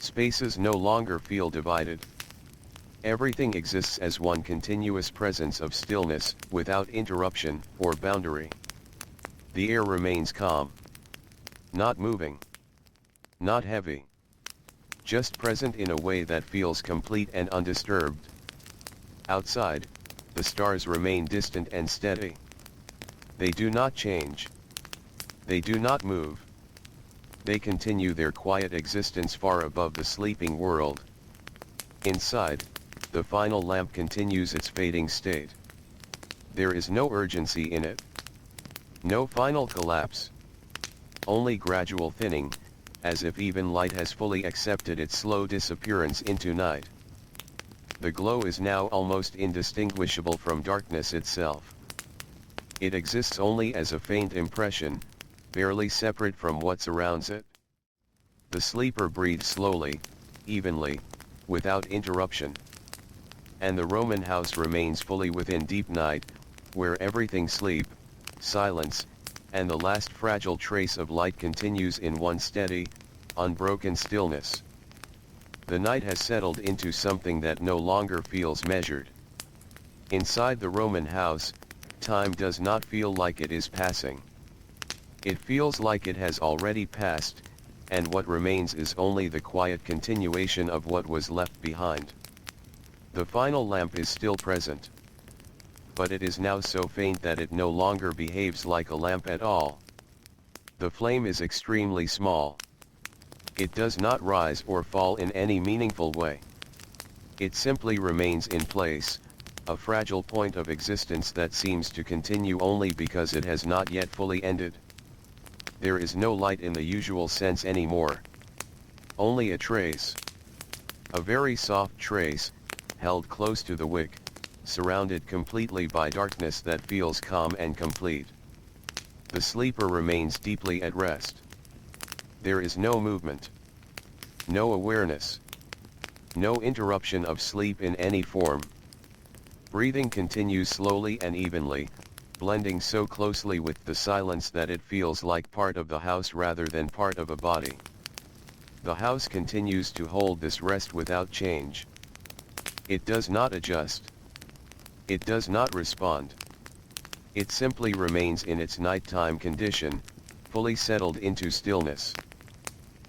Spaces no longer feel divided. Everything exists as one continuous presence of stillness, without interruption or boundary. The air remains calm. Not moving. Not heavy. just present in a way that feels complete and undisturbed. Outside, the stars remain distant and steady. They do not change. They do not move. They continue their quiet existence far above the sleeping world. Inside, the final lamp continues its fading state. There is no urgency in it. No final collapse. Only gradual thinning, as if even light has fully accepted its slow disappearance into night. The glow is now almost indistinguishable from darkness itself. It exists only as a faint impression, barely separate from what surrounds it. The sleeper breathes slowly, evenly, without interruption. And the Roman house remains fully within deep night, where everything sleep, silence, and the last fragile trace of light continues in one steady, unbroken stillness. The night has settled into something that no longer feels measured. Inside the Roman house, time does not feel like it is passing. It feels like it has already passed, and what remains is only the quiet continuation of what was left behind. The final lamp is still present. But it is now so faint that it no longer behaves like a lamp at all. The flame is extremely small. It does not rise or fall in any meaningful way. It simply remains in place, a fragile point of existence that seems to continue only because it has not yet fully ended. There is no light in the usual sense anymore. Only a trace. A very soft trace, held close to the wick, surrounded completely by darkness that feels calm and complete. The sleeper remains deeply at rest. There is no movement. No awareness. No interruption of sleep in any form. Breathing continues slowly and evenly, blending so closely with the silence that it feels like part of the house rather than part of a body. The house continues to hold this rest without change. It does not adjust. It does not respond. It simply remains in its nighttime condition, fully settled into stillness.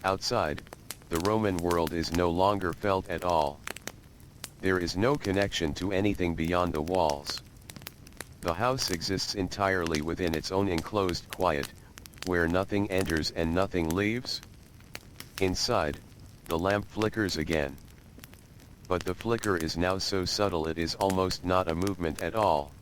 Outside, the Roman world is no longer felt at all. There is no connection to anything beyond the walls. The house exists entirely within its own enclosed quiet, where nothing enters and nothing leaves. Inside, the lamp flickers again. But the flicker is now so subtle it is almost not a movement at all.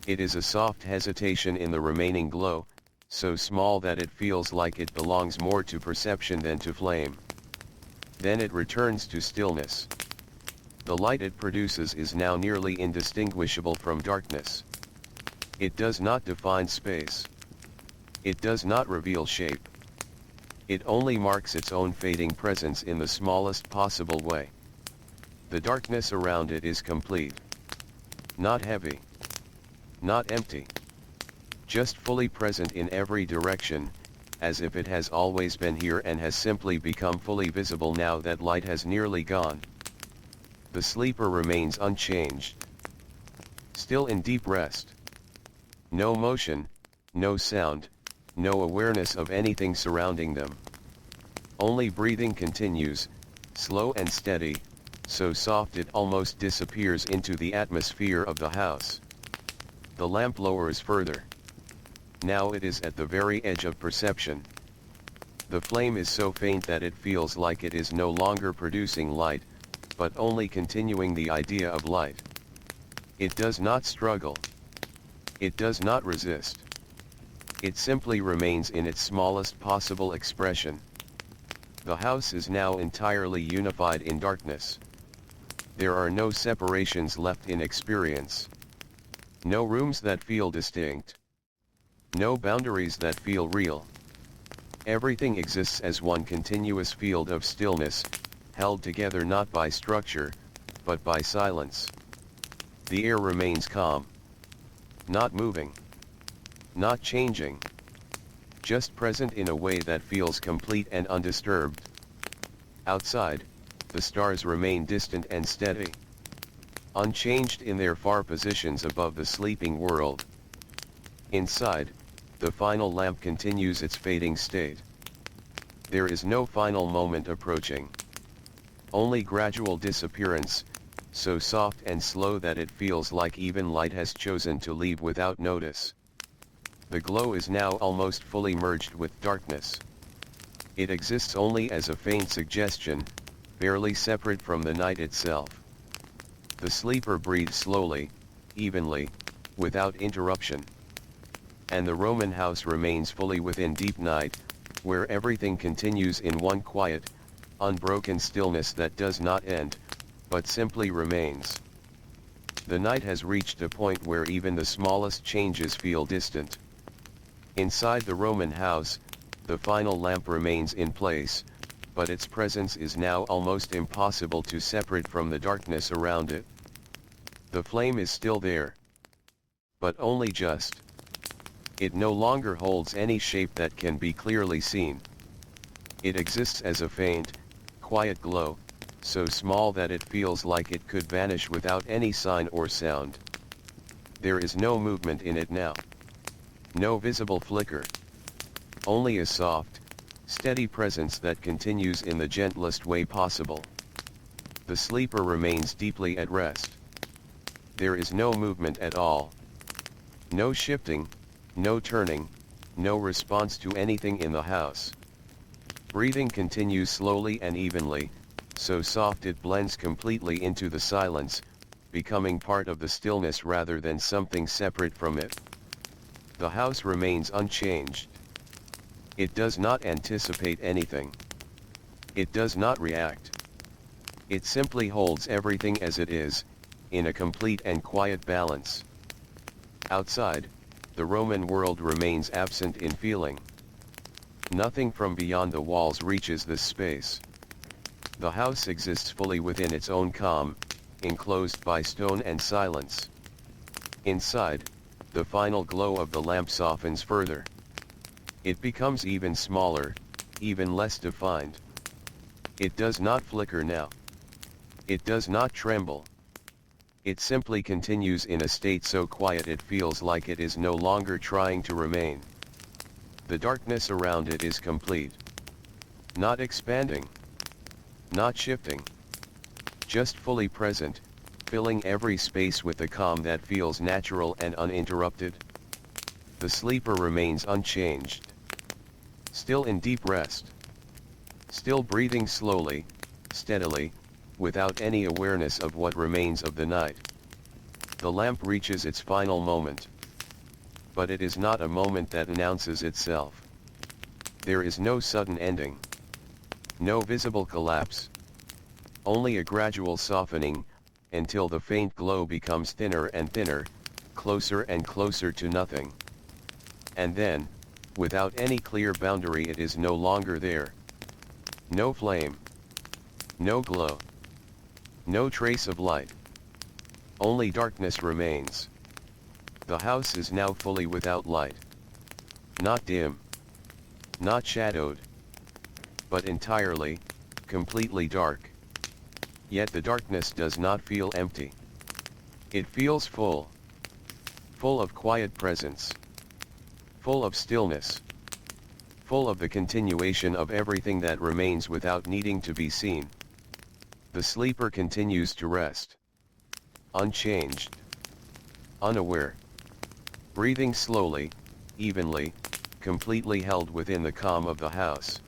It is a soft hesitation in the remaining glow, so small that it feels like it belongs more to perception than to flame. Then it returns to stillness. The light it produces is now nearly indistinguishable from darkness. It does not define space. It does not reveal shape. It only marks its own fading presence in the smallest possible way. The darkness around it is complete. Not heavy. Not empty. Just fully present in every direction, as if it has always been here and has simply become fully visible now that light has nearly gone. The sleeper remains unchanged. Still in deep rest. No motion, no sound, no awareness of anything surrounding them. Only breathing continues, slow and steady, so soft it almost disappears into the atmosphere of the house. The lamp lowers further. Now it is at the very edge of perception. The flame is so faint that it feels like it is no longer producing light, but only continuing the idea of light. It does not struggle. It does not resist. It simply remains in its smallest possible expression. The house is now entirely unified in darkness. There are no separations left in experience. No rooms that feel distinct. No boundaries that feel real. Everything exists as one continuous field of stillness, held together not by structure, but by silence. The air remains calm. Not moving. Not changing. Just present in a way that feels complete and undisturbed. Outside, the stars remain distant and steady. Unchanged in their far positions above the sleeping world. Inside, the final lamp continues its fading state. There is no final moment approaching. only gradual disappearance, so soft and slow that it feels like even light has chosen to leave without notice. The glow is now almost fully merged with darkness. It exists only as a faint suggestion, barely separate from the night itself. The sleeper breathes slowly, evenly, without interruption. And the Roman house remains fully within deep night, where everything continues in one quiet, unbroken stillness that does not end, but simply remains. The night has reached a point where even the smallest changes feel distant. Inside the Roman house, the final lamp remains in place, but its presence is now almost impossible to separate from the darkness around it. The flame is still there, but only just. It no longer holds any shape that can be clearly seen. It exists as a faint, quiet glow, so small that it feels like it could vanish without any sign or sound. There is no movement in it now. No visible flicker. Only a soft, steady presence that continues in the gentlest way possible. The sleeper remains deeply at rest. There is no movement at all. No shifting, no turning, no response to anything in the house. Breathing continues slowly and evenly, so soft it blends completely into the silence, becoming part of the stillness rather than something separate from it. The house remains unchanged. It does not anticipate anything. It does not react. It simply holds everything as it is, in a complete and quiet balance. Outside, the Roman world remains absent in feeling. Nothing from beyond the walls reaches this space. The house exists fully within its own calm, enclosed by stone and silence. Inside, the final glow of the lamp softens further. It becomes even smaller, even less defined. It does not flicker now. It does not tremble. It simply continues in a state so quiet it feels like it is no longer trying to remain. The darkness around it is complete. Not expanding. Not shifting. Just fully present, filling every space with a calm that feels natural and uninterrupted. The sleeper remains unchanged. Still in deep rest. Still breathing slowly, steadily, without any awareness of what remains of the night. The lamp reaches its final moment. But it is not a moment that announces itself. There is no sudden ending. No visible collapse. Only a gradual softening, until the faint glow becomes thinner and thinner, closer and closer to nothing. And then, without any clear boundary, it is no longer there. No flame. No glow. No trace of light. Only darkness remains. The house is now fully without light. Not dim. Not shadowed. But entirely, completely dark. Yet the darkness does not feel empty. It feels full. Full of quiet presence. Full of stillness. Full of the continuation of everything that remains without needing to be seen. The sleeper continues to rest. Unchanged. Unaware. Breathing slowly, evenly, completely held within the calm of the house.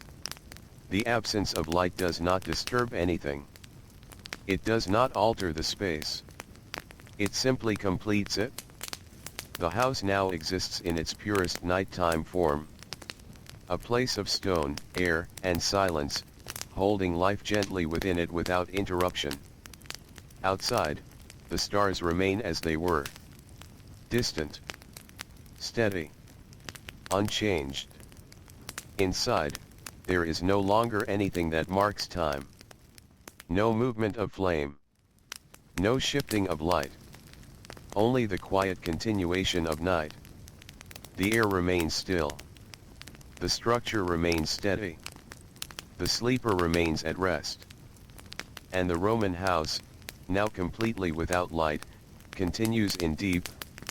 The absence of light does not disturb anything. It does not alter the space. It simply completes it. The house now exists in its purest nighttime form. A place of stone, air, and silence, holding life gently within it without interruption. Outside, the stars remain as they were. Distant. Steady. Unchanged. Inside, there is no longer anything that marks time. No movement of flame. No shifting of light. Only the quiet continuation of night. The air remains still. The structure remains steady. The sleeper remains at rest. And the Roman house, now completely without light, continues in deep,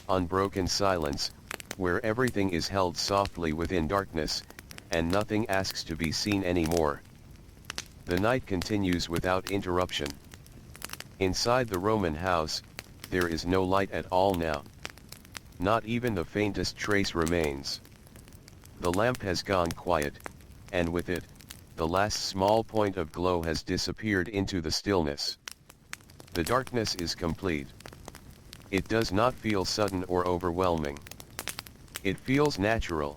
unbroken silence, where everything is held softly within darkness, and nothing asks to be seen anymore. The night continues without interruption. Inside the Roman house, there is no light at all now. Not even the faintest trace remains. The lamp has gone quiet, and with it, the last small point of glow has disappeared into the stillness. The darkness is complete. It does not feel sudden or overwhelming. It feels natural.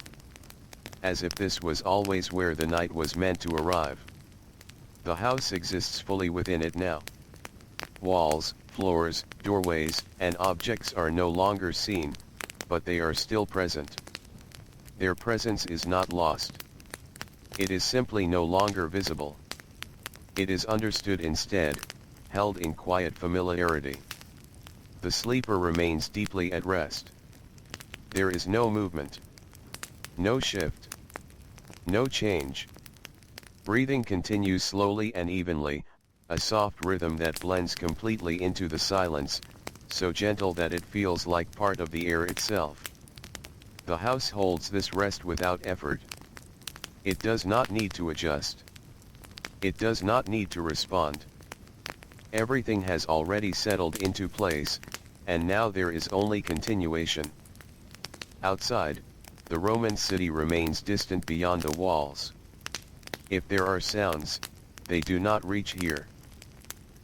As if this was always where the night was meant to arrive. The house exists fully within it now. Walls, floors, doorways, and objects are no longer seen, but they are still present. Their presence is not lost. It is simply no longer visible. It is understood instead, held in quiet familiarity. The sleeper remains deeply at rest. There is no movement. No shift. No change. Breathing continues slowly and evenly, a soft rhythm that blends completely into the silence, so gentle that it feels like part of the air itself. The house holds this rest without effort. It does not need to adjust. It does not need to respond. Everything has already settled into place, and now there is only continuation. Outside, the Roman city remains distant beyond the walls. If there are sounds, they do not reach here.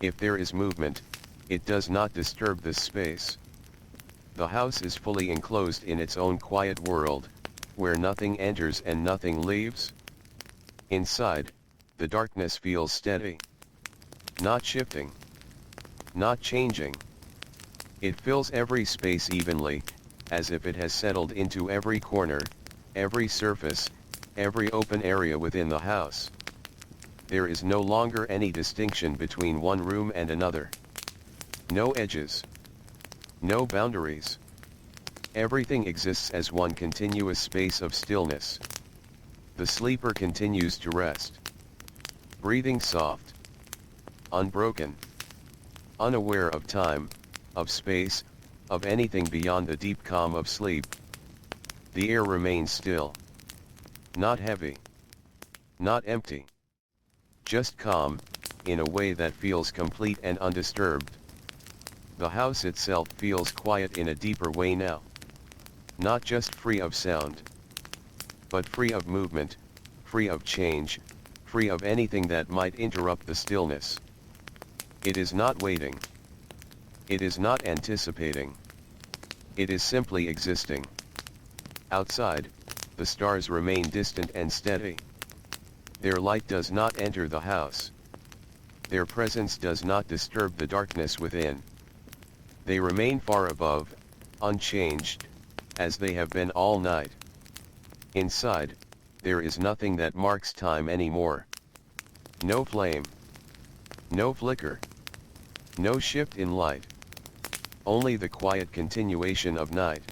If there is movement, it does not disturb this space. The house is fully enclosed in its own quiet world, where nothing enters and nothing leaves. Inside, the darkness feels steady. Not shifting. Not changing. It fills every space evenly, as if it has settled into every corner, every surface, every open area within the house. There is no longer any distinction between one room and another. No edges. No boundaries. Everything exists as one continuous space of stillness. The sleeper continues to rest. Breathing soft. Unbroken. Unaware of time, of space, of anything beyond the deep calm of sleep. The air remains still. Not heavy. Not empty. Just calm, in a way that feels complete and undisturbed. The house itself feels quiet in a deeper way now. Not just free of sound, but free of movement, free of change, free of anything that might interrupt the stillness. It is not waiting. It is not anticipating. It is simply existing. Outside, the stars remain distant and steady. Their light does not enter the house. Their presence does not disturb the darkness within. They remain far above, unchanged, as they have been all night. Inside, there is nothing that marks time anymore. No flame. No flicker. No shift in light. Only the quiet continuation of night.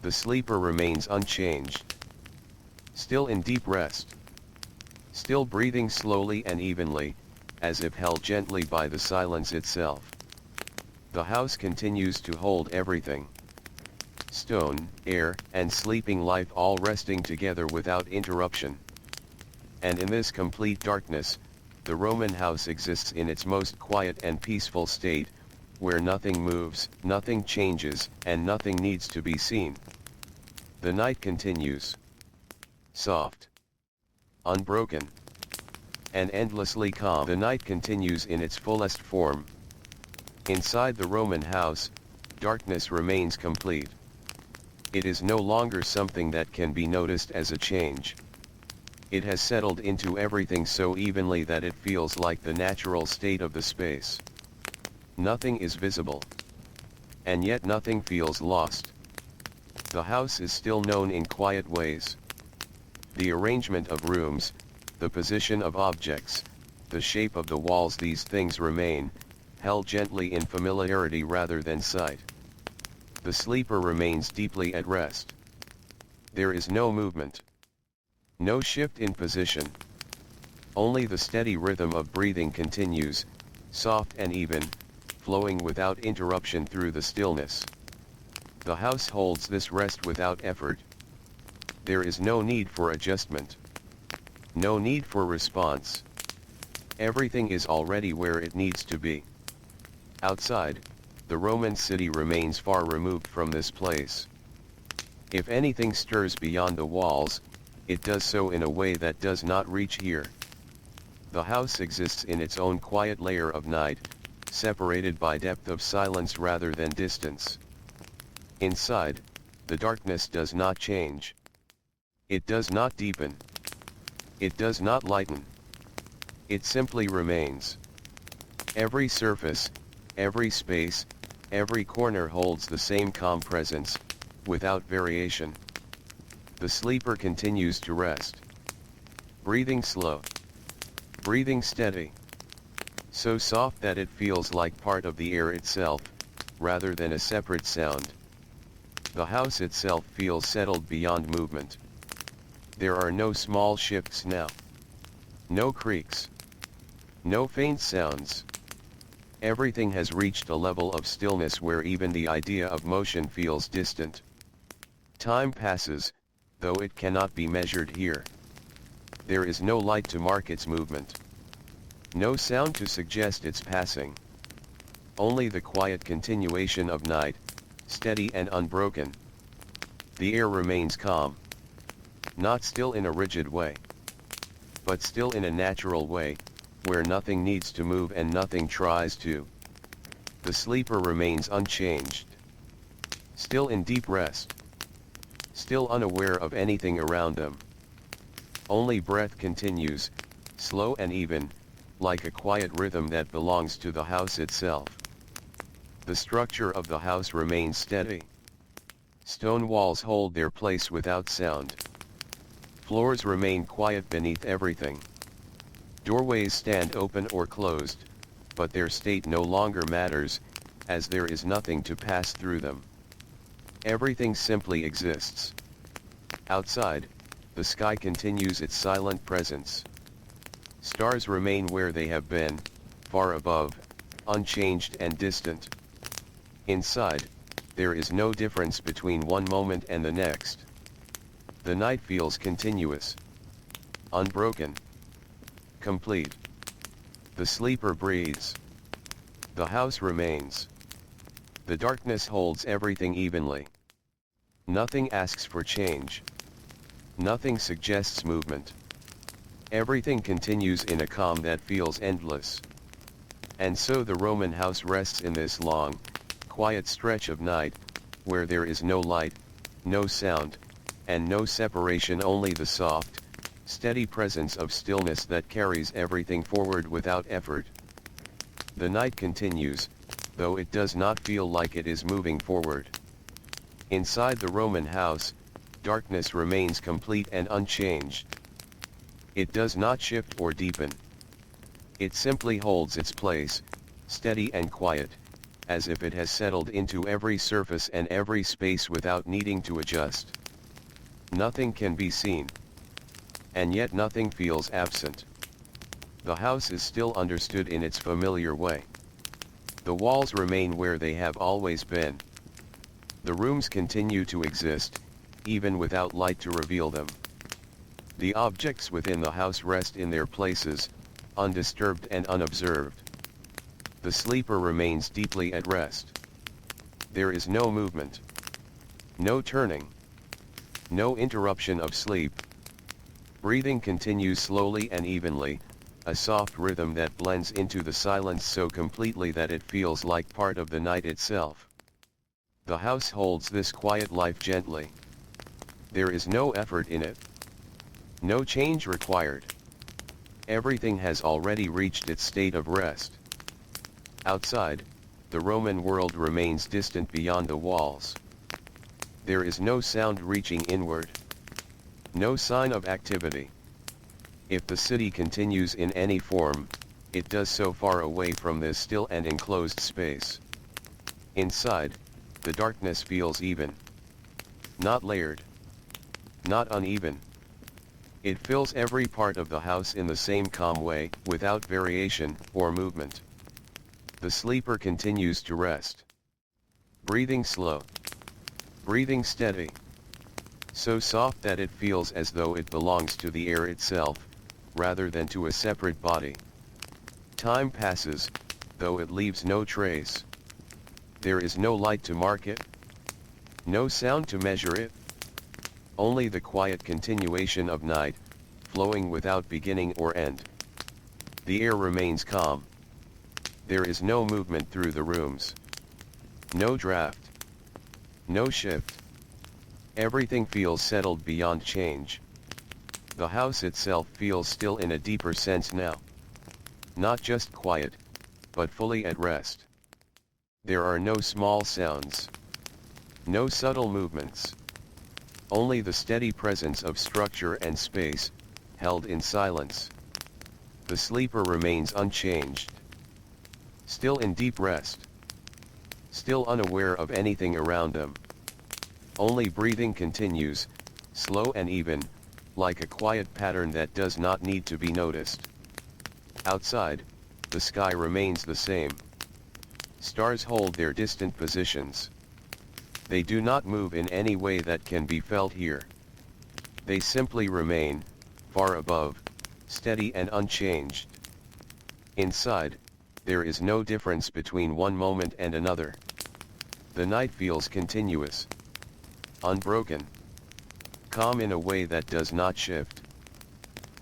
The sleeper remains unchanged. Still in deep rest. Still breathing slowly and evenly, as if held gently by the silence itself. The house continues to hold everything. Stone, air, and sleeping life all resting together without interruption. And in this complete darkness, the Roman house exists in its most quiet and peaceful state, where nothing moves, nothing changes, and nothing needs to be seen. The night continues. Soft. Unbroken. And endlessly calm. The night continues in its fullest form. Inside the Roman house, darkness remains complete. It is no longer something that can be noticed as a change. It has settled into everything so evenly that it feels like the natural state of the space. Nothing is visible. And yet nothing feels lost. The house is still known in quiet ways. The arrangement of rooms, the position of objects, the shape of the walls, these things remain, held gently in familiarity rather than sight. The sleeper remains deeply at rest. There is no movement. No shift in position. Only the steady rhythm of breathing continues, soft and even, flowing without interruption through the stillness. The house holds this rest without effort. There is no need for adjustment. No need for response. Everything is already where it needs to be. Outside, the Roman city remains far removed from this place. If anything stirs beyond the walls, it does so in a way that does not reach here. The house exists in its own quiet layer of night, separated by depth of silence rather than distance. Inside, the darkness does not change. It does not deepen. It does not lighten. It simply remains. Every surface, every space, every corner holds the same calm presence, without variation. The sleeper continues to rest. Breathing slow. Breathing steady. So soft that it feels like part of the air itself, rather than a separate sound. The house itself feels settled beyond movement. There are no small shifts now. No creaks. No faint sounds. Everything has reached a level of stillness where even the idea of motion feels distant. Time passes, though it cannot be measured here. There is no light to mark its movement. No sound to suggest its passing. Only the quiet continuation of night, steady and unbroken. The air remains calm. Not still in a rigid way, but still in a natural way, where nothing needs to move and nothing tries to. The sleeper remains unchanged. Still in deep rest. Still unaware of anything around them. Only breath continues, slow and even, like a quiet rhythm that belongs to the house itself. The structure of the house remains steady. Stone walls hold their place without sound. Floors remain quiet beneath everything. Doorways stand open or closed, but their state no longer matters, as there is nothing to pass through them. Everything simply exists. Outside, the sky continues its silent presence. Stars remain where they have been, far above, unchanged and distant. Inside, there is no difference between one moment and the next. The night feels continuous, unbroken, complete. The sleeper breathes. The house remains. The darkness holds everything evenly. Nothing asks for change. Nothing suggests movement. Everything continues in a calm that feels endless. And so the Roman house rests in this long, quiet stretch of night, where there is no light, no sound, and no separation, only the soft, steady presence of stillness that carries everything forward without effort. The night continues, though it does not feel like it is moving forward. Inside the Roman house, darkness remains complete and unchanged. It does not shift or deepen. It simply holds its place, steady and quiet, as if it has settled into every surface and every space without needing to adjust. Nothing can be seen. And yet nothing feels absent. The house is still understood in its familiar way. The walls remain where they have always been. The rooms continue to exist, even without light to reveal them. The objects within the house rest in their places, undisturbed and unobserved. The sleeper remains deeply at rest. There is no movement. No turning. No interruption of sleep. Breathing continues slowly and evenly, a soft rhythm that blends into the silence so completely that it feels like part of the night itself. The house holds this quiet life gently. There is no effort in it. No change required. Everything has already reached its state of rest. Outside, the Roman world remains distant beyond the walls. There is no sound reaching inward. No sign of activity. If the city continues in any form, it does so far away from this still and enclosed space. Inside, the darkness feels even. Not layered. Not uneven. It fills every part of the house in the same calm way, without variation or movement. The sleeper continues to rest. Breathing slow. Breathing steady. So soft that it feels as though it belongs to the air itself, rather than to a separate body. Time passes, though it leaves no trace. There is no light to mark it, no sound to measure it. Only the quiet continuation of night, flowing without beginning or end. The air remains calm. There is no movement through the rooms. No draft. No shift. Everything feels settled beyond change. The house itself feels still in a deeper sense now. Not just quiet, but fully at rest. There are no small sounds. No subtle movements. Only the steady presence of structure and space, held in silence. The sleeper remains unchanged. Still in deep rest. Still unaware of anything around them. Only breathing continues, slow and even, like a quiet pattern that does not need to be noticed. Outside, the sky remains the same. Stars hold their distant positions. They do not move in any way that can be felt here. They simply remain, far above, steady and unchanged. Inside, there is no difference between one moment and another. The night feels continuous. Unbroken. Calm in a way that does not shift.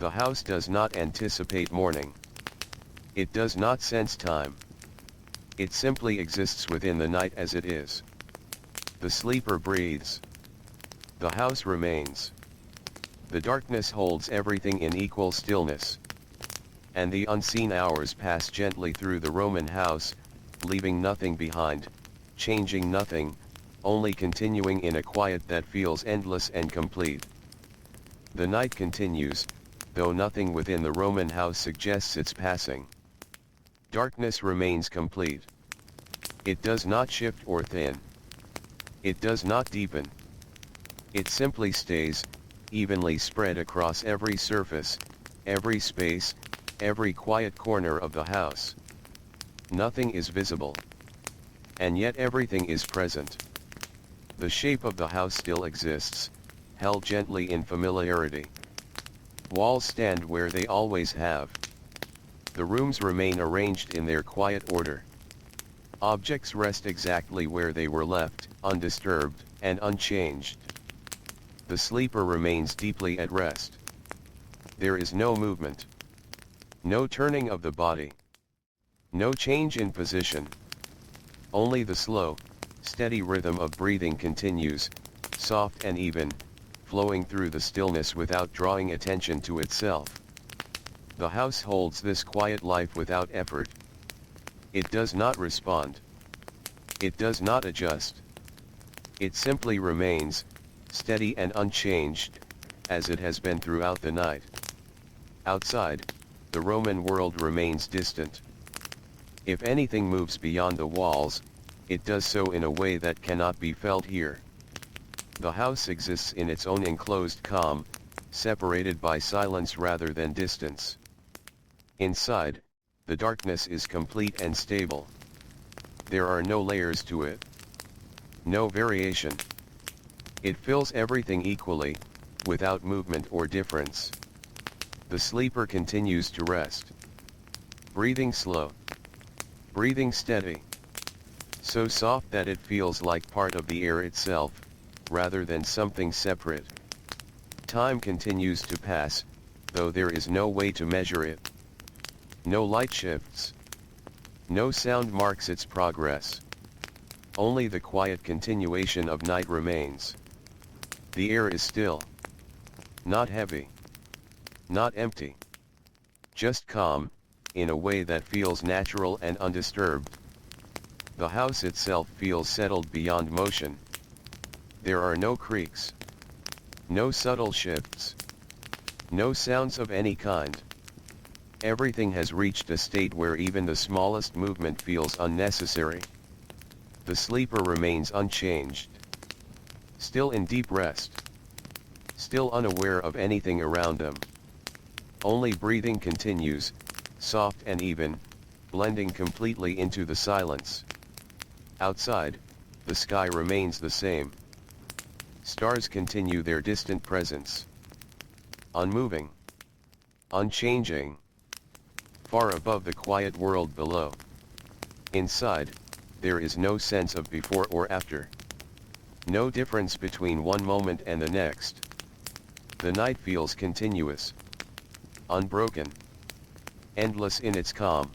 The house does not anticipate morning. It does not sense time. It simply exists within the night as it is. The sleeper breathes. The house remains. The darkness holds everything in equal stillness. And the unseen hours pass gently through the Roman house, leaving nothing behind, changing nothing, only continuing in a quiet that feels endless and complete. The night continues, though nothing within the Roman house suggests its passing. Darkness remains complete. It does not shift or thin. It does not deepen. It simply stays, evenly spread across every surface, every space, every quiet corner of the house. Nothing is visible. And yet everything is present. The shape of the house still exists, held gently in familiarity. Walls stand where they always have. The rooms remain arranged in their quiet order. Objects rest exactly where they were left, undisturbed and unchanged. The sleeper remains deeply at rest. There is no movement. No turning of the body. No change in position. Only the slow, steady rhythm of breathing continues, soft and even, flowing through the stillness without drawing attention to itself. The house holds this quiet life without effort. It does not respond. It does not adjust. It simply remains, steady and unchanged, as it has been throughout the night. Outside, the Roman world remains distant. If anything moves beyond the walls, it does so in a way that cannot be felt here. The house exists in its own enclosed calm, separated by silence rather than distance. Inside, the darkness is complete and stable. There are no layers to it. No variation. It fills everything equally, without movement or difference. The sleeper continues to rest. Breathing slow. Breathing steady. So soft that it feels like part of the air itself, rather than something separate. Time continues to pass, though there is no way to measure it. No light shifts. No sound marks its progress. Only the quiet continuation of night remains. The air is still. Not heavy. Not empty. Just calm, in a way that feels natural and undisturbed. The house itself feels settled beyond motion. There are no creaks. No subtle shifts. No sounds of any kind. Everything has reached a state where even the smallest movement feels unnecessary. The sleeper remains unchanged. Still in deep rest. Still unaware of anything around them. Only breathing continues, soft and even, blending completely into the silence. Outside, the sky remains the same. Stars continue their distant presence. Unmoving. Unchanging. far above the quiet world below. Inside, there is no sense of before or after. No difference between one moment and the next. The night feels continuous, unbroken, endless in its calm.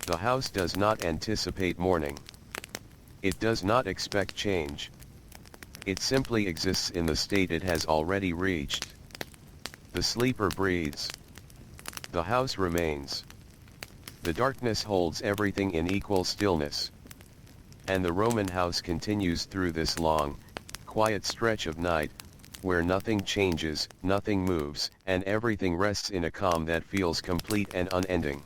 The house does not anticipate morning. It does not expect change. It simply exists in the state it has already reached. The sleeper breathes. The house remains. The darkness holds everything in equal stillness. And the Roman house continues through this long, quiet stretch of night, where nothing changes, nothing moves, and everything rests in a calm that feels complete and unending.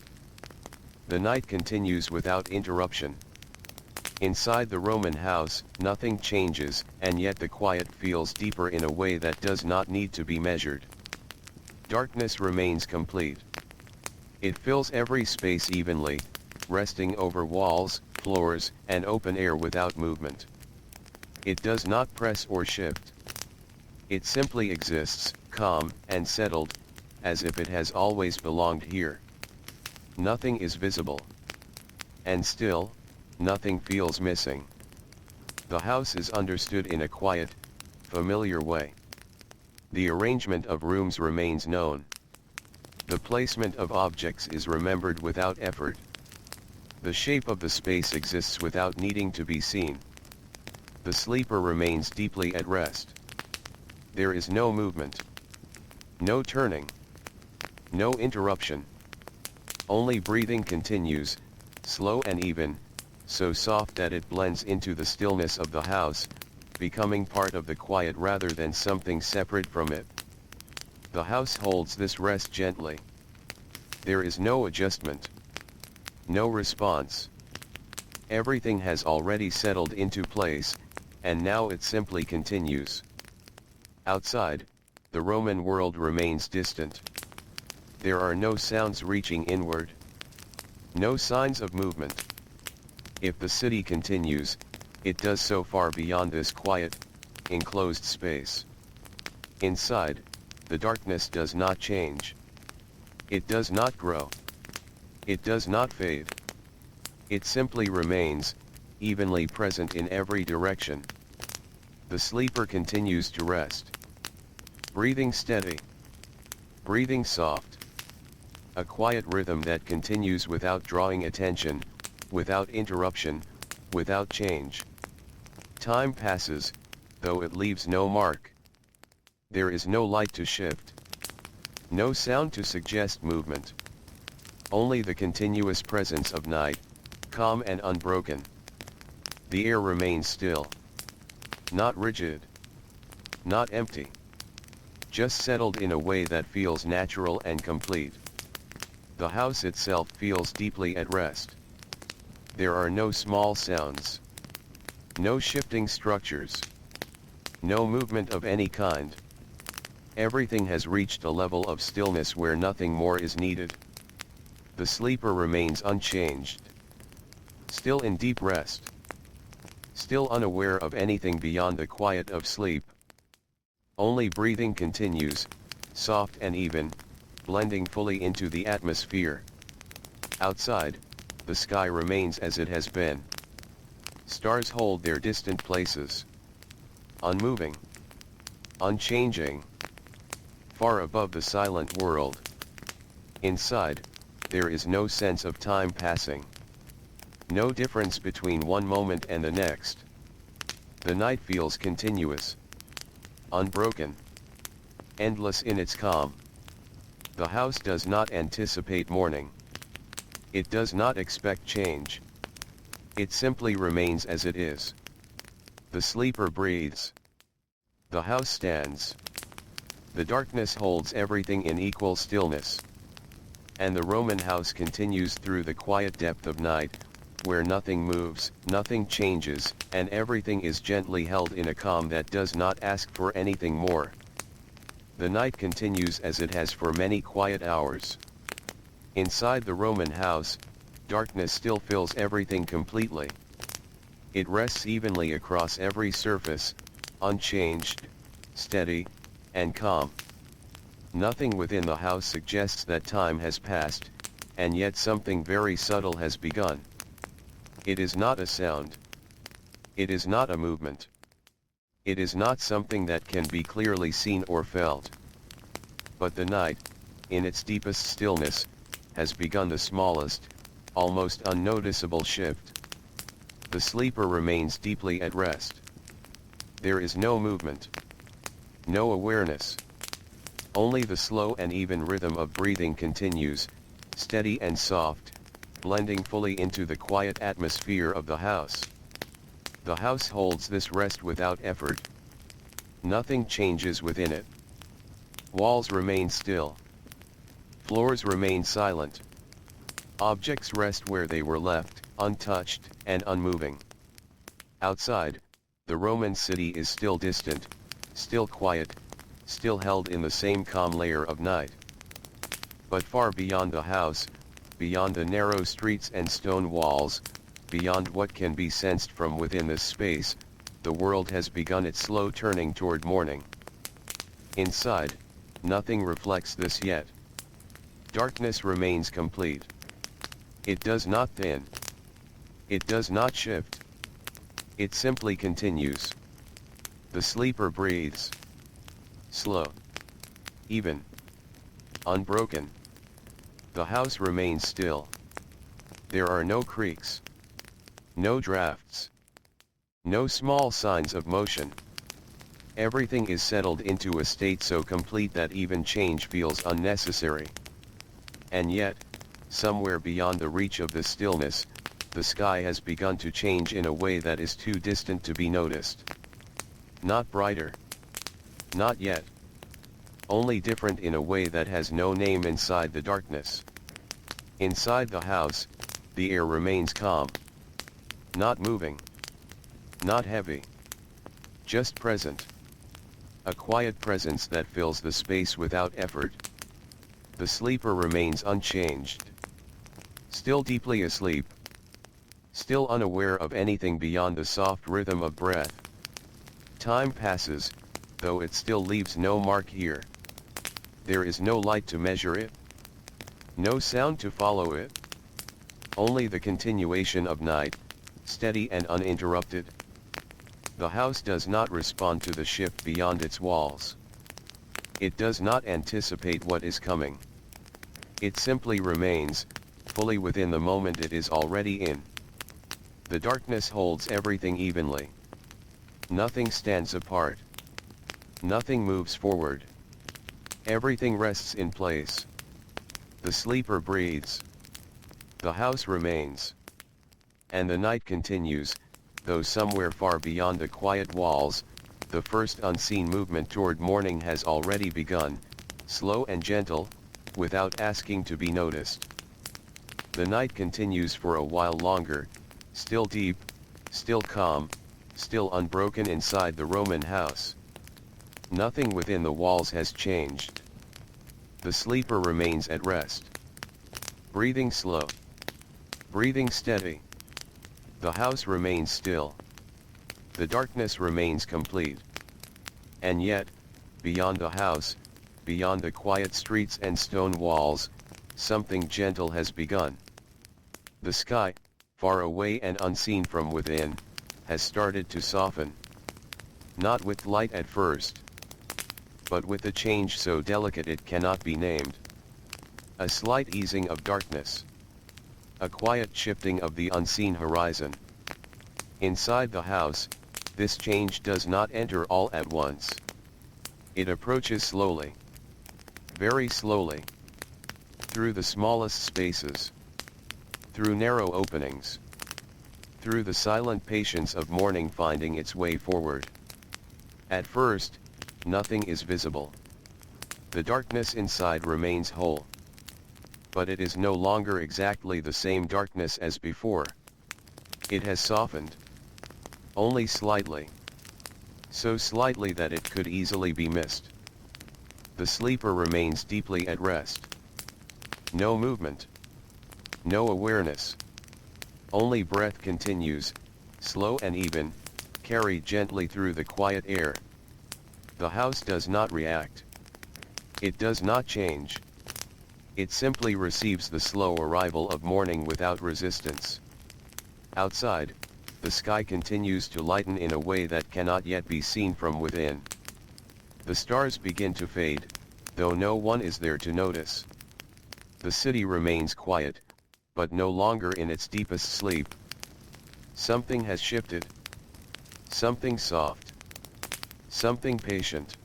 The night continues without interruption. Inside the Roman house, nothing changes, and yet the quiet feels deeper in a way that does not need to be measured. Darkness remains complete. It fills every space evenly, resting over walls, floors, and open air without movement. It does not press or shift. It simply exists, calm and settled, as if it has always belonged here. Nothing is visible. And still, nothing feels missing. The house is understood in a quiet, familiar way. The arrangement of rooms remains known. The placement of objects is remembered without effort. The shape of the space exists without needing to be seen. The sleeper remains deeply at rest. There is no movement. No turning. No interruption. Only breathing continues, slow and even, so soft that it blends into the stillness of the house, becoming part of the quiet rather than something separate from it. The house holds this rest gently. There is no adjustment. No response. Everything has already settled into place, and now it simply continues. Outside, the Roman world remains distant. There are no sounds reaching inward. No signs of movement. If the city continues, it does so far beyond this quiet, enclosed space. Inside, the darkness does not change. It does not grow. It does not fade. It simply remains, evenly present in every direction. The sleeper continues to rest. Breathing steady. Breathing soft. A quiet rhythm that continues without drawing attention, without interruption, without change. Time passes, though it leaves no mark. There is no light to shift. No sound to suggest movement. Only the continuous presence of night, calm and unbroken. The air remains still. Not rigid. Not empty. Just settled in a way that feels natural and complete. The house itself feels deeply at rest. There are no small sounds. No shifting structures. No movement of any kind. Everything has reached a level of stillness where nothing more is needed. The sleeper remains unchanged. Still in deep rest. Still unaware of anything beyond the quiet of sleep. Only breathing continues, soft and even, blending fully into the atmosphere. Outside, the sky remains as it has been. Stars hold their distant places. Unmoving. Unchanging. Far above the silent world. Inside, there is no sense of time passing. No difference between one moment and the next. The night feels continuous. Unbroken. Endless in its calm. The house does not anticipate morning. It does not expect change. It simply remains as it is. The sleeper breathes. The house stands. The darkness holds everything in equal stillness. And the Roman house continues through the quiet depth of night, where nothing moves, nothing changes, and everything is gently held in a calm that does not ask for anything more. The night continues as it has for many quiet hours. Inside the Roman house, darkness still fills everything completely. It rests evenly across every surface, unchanged, steady, and calm. Nothing within the house suggests that time has passed, and yet something very subtle has begun. It is not a sound. It is not a movement. It is not something that can be clearly seen or felt. But the night, in its deepest stillness, has begun the smallest, almost unnoticeable shift. The sleeper remains deeply at rest. There is no movement. No awareness. Only the slow and even rhythm of breathing continues, steady and soft, blending fully into the quiet atmosphere of the house. The house holds this rest without effort. Nothing changes within it. Walls remain still. Floors remain silent. Objects rest where they were left, untouched and unmoving. Outside, the Roman city is still distant, still quiet, still held in the same calm layer of night. But far beyond the house, beyond the narrow streets and stone walls, beyond what can be sensed from within this space, the world has begun its slow turning toward morning. Inside, nothing reflects this yet. Darkness remains complete. It does not thin. It does not shift. It simply continues. The sleeper breathes. Slow. Even. Unbroken. The house remains still. There are no creaks. No drafts. No small signs of motion. Everything is settled into a state so complete that even change feels unnecessary. And yet, somewhere beyond the reach of the stillness, the sky has begun to change in a way that is too distant to be noticed. Not brighter. Not yet. Only different in a way that has no name inside the darkness. Inside the house, the air remains calm. Not moving. Not heavy. Just present. A quiet presence that fills the space without effort. The sleeper remains unchanged. Still deeply asleep. Still unaware of anything beyond the soft rhythm of breath. Time passes, though it still leaves no mark here. There is no light to measure it. No sound to follow it. Only the continuation of night, steady and uninterrupted. The house does not respond to the shift beyond its walls. It does not anticipate what is coming. It simply remains, fully within the moment it is already in. The darkness holds everything evenly. Nothing stands apart. Nothing moves forward. Everything rests in place. The sleeper breathes. The house remains. And the night continues, though somewhere far beyond the quiet walls, the first unseen movement toward morning has already begun, slow and gentle, without asking to be noticed. The night continues for a while longer, still deep, still calm, still unbroken inside the Roman house. Nothing within the walls has changed. The sleeper remains at rest. Breathing slow. Breathing steady. The house remains still. The darkness remains complete. And yet, beyond the house, beyond the quiet streets and stone walls, something gentle has begun. The sky, far away and unseen from within, has started to soften. Not with light at first, but with a change so delicate it cannot be named. A slight easing of darkness. A quiet shifting of the unseen horizon. Inside the house, this change does not enter all at once. It approaches slowly. Very slowly. Through the smallest spaces. Through narrow openings. Through the silent patience of morning finding its way forward. At first, nothing is visible. The darkness inside remains whole. But it is no longer exactly the same darkness as before. It has softened. Only slightly. So slightly that it could easily be missed. The sleeper remains deeply at rest. No movement. No awareness. Only breath continues, slow and even, carried gently through the quiet air. The house does not react. It does not change. It simply receives the slow arrival of morning without resistance. Outside, the sky continues to lighten in a way that cannot yet be seen from within. The stars begin to fade, though no one is there to notice. The city remains quiet, but no longer in its deepest sleep. Something has shifted. Something soft. Something patient.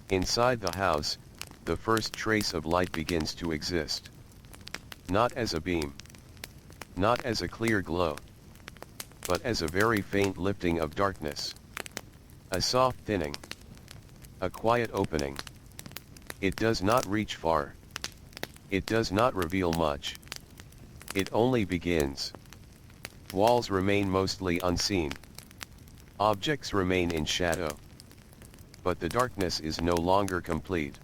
Inside the house, the first trace of light begins to exist. Not as a beam. Not as a clear glow. But as a very faint lifting of darkness. A soft thinning. A quiet opening. It does not reach far. It does not reveal much. It only begins. Walls remain mostly unseen. Objects remain in shadow. But the darkness is no longer complete.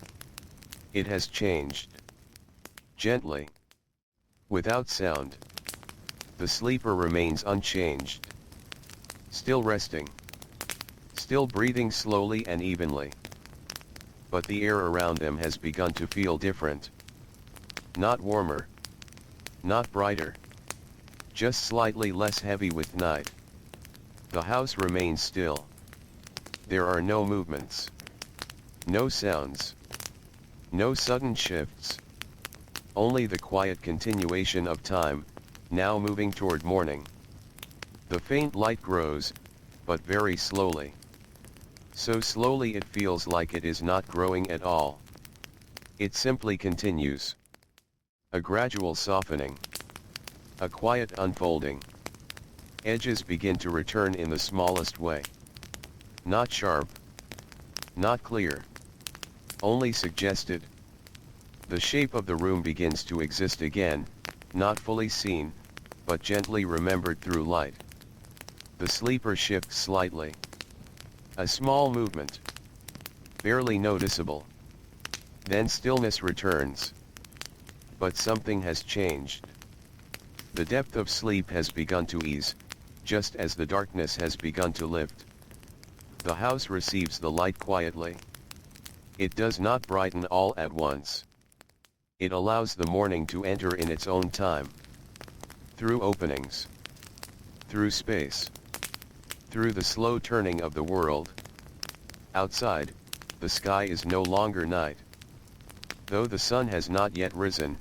It has changed. Gently. Without sound. The sleeper remains unchanged. Still resting. Still breathing slowly and evenly. But the air around them has begun to feel different. Not warmer. Not brighter. Just slightly less heavy with night. The house remains still. There are no movements. No sounds. No sudden shifts. Only the quiet continuation of time, now moving toward morning. The faint light grows, but very slowly. So slowly it feels like it is not growing at all. It simply continues. A gradual softening. A quiet unfolding. Edges begin to return in the smallest way. Not sharp. Not clear. Only suggested. The shape of the room begins to exist again, not fully seen, but gently remembered through light. The sleeper shifts slightly. A small movement. Barely noticeable. Then stillness returns. But something has changed. The depth of sleep has begun to ease, just as the darkness has begun to lift. The house receives the light quietly. It does not brighten all at once. It allows the morning to enter in its own time. Through openings. Through space. Through the slow turning of the world. Outside, the sky is no longer night. Though the sun has not yet risen,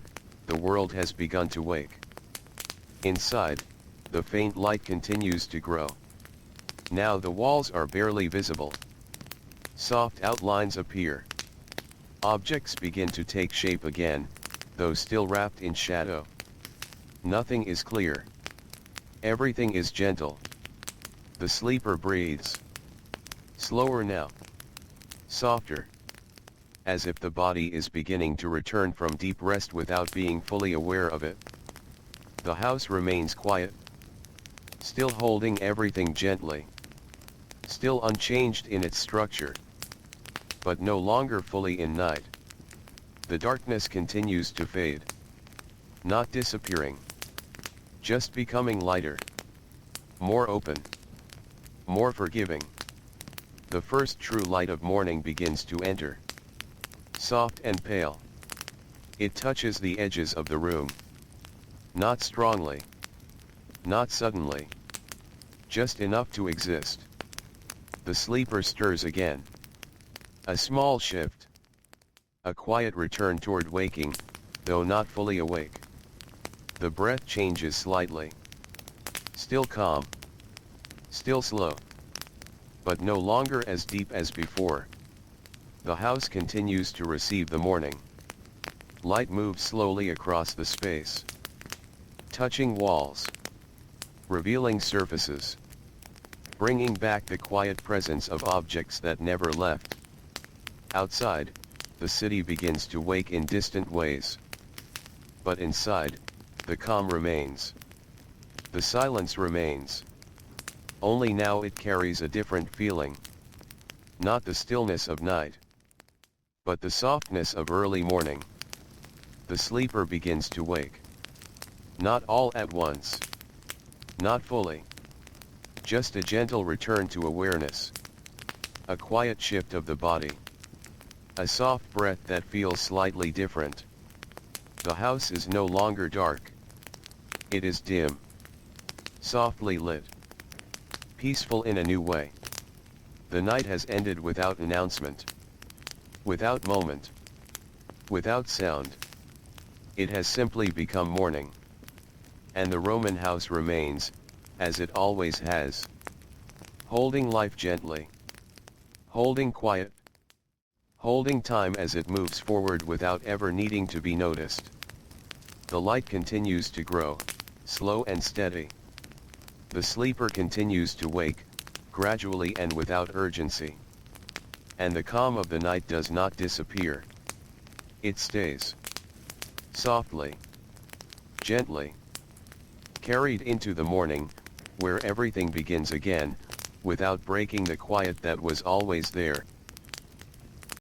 the world has begun to wake. Inside, the faint light continues to grow. Now the walls are barely visible. Soft outlines appear. Objects begin to take shape again, though still wrapped in shadow. Nothing is clear. Everything is gentle. The sleeper breathes. Slower now. Softer. As if the body is beginning to return from deep rest without being fully aware of it. The house remains quiet. Still holding everything gently. Still unchanged in its structure. But no longer fully in night. The darkness continues to fade. Not disappearing. Just becoming lighter. More open. More forgiving. The first true light of morning begins to enter. Soft and pale. It touches the edges of the room. Not strongly. Not suddenly. Just enough to exist. The sleeper stirs again. A small shift. A quiet return toward waking, though not fully awake. The breath changes slightly. Still calm. Still slow. But no longer as deep as before. The house continues to receive the morning. Light moves slowly across the space. Touching walls. Revealing surfaces. Bringing back the quiet presence of objects that never left. Outside, the city begins to wake in distant ways. But inside, the calm remains. The silence remains. Only now it carries a different feeling. Not the stillness of night. But the softness of early morning. The sleeper begins to wake. Not all at once. Not fully. Just a gentle return to awareness. A quiet shift of the body. A soft breath that feels slightly different. The house is no longer dark. It is dim, softly lit, peaceful in a new way. The night has ended without announcement, without moment, without sound. It has simply become morning. And the Roman house remains, as it always has, holding life gently, holding quiet, holding time as it moves forward without ever needing to be noticed. The light continues to grow, slow and steady. The sleeper continues to wake, gradually and without urgency. And the calm of the night does not disappear. It stays. Softly, gently, carried into the morning, where everything begins again, without breaking the quiet that was always there.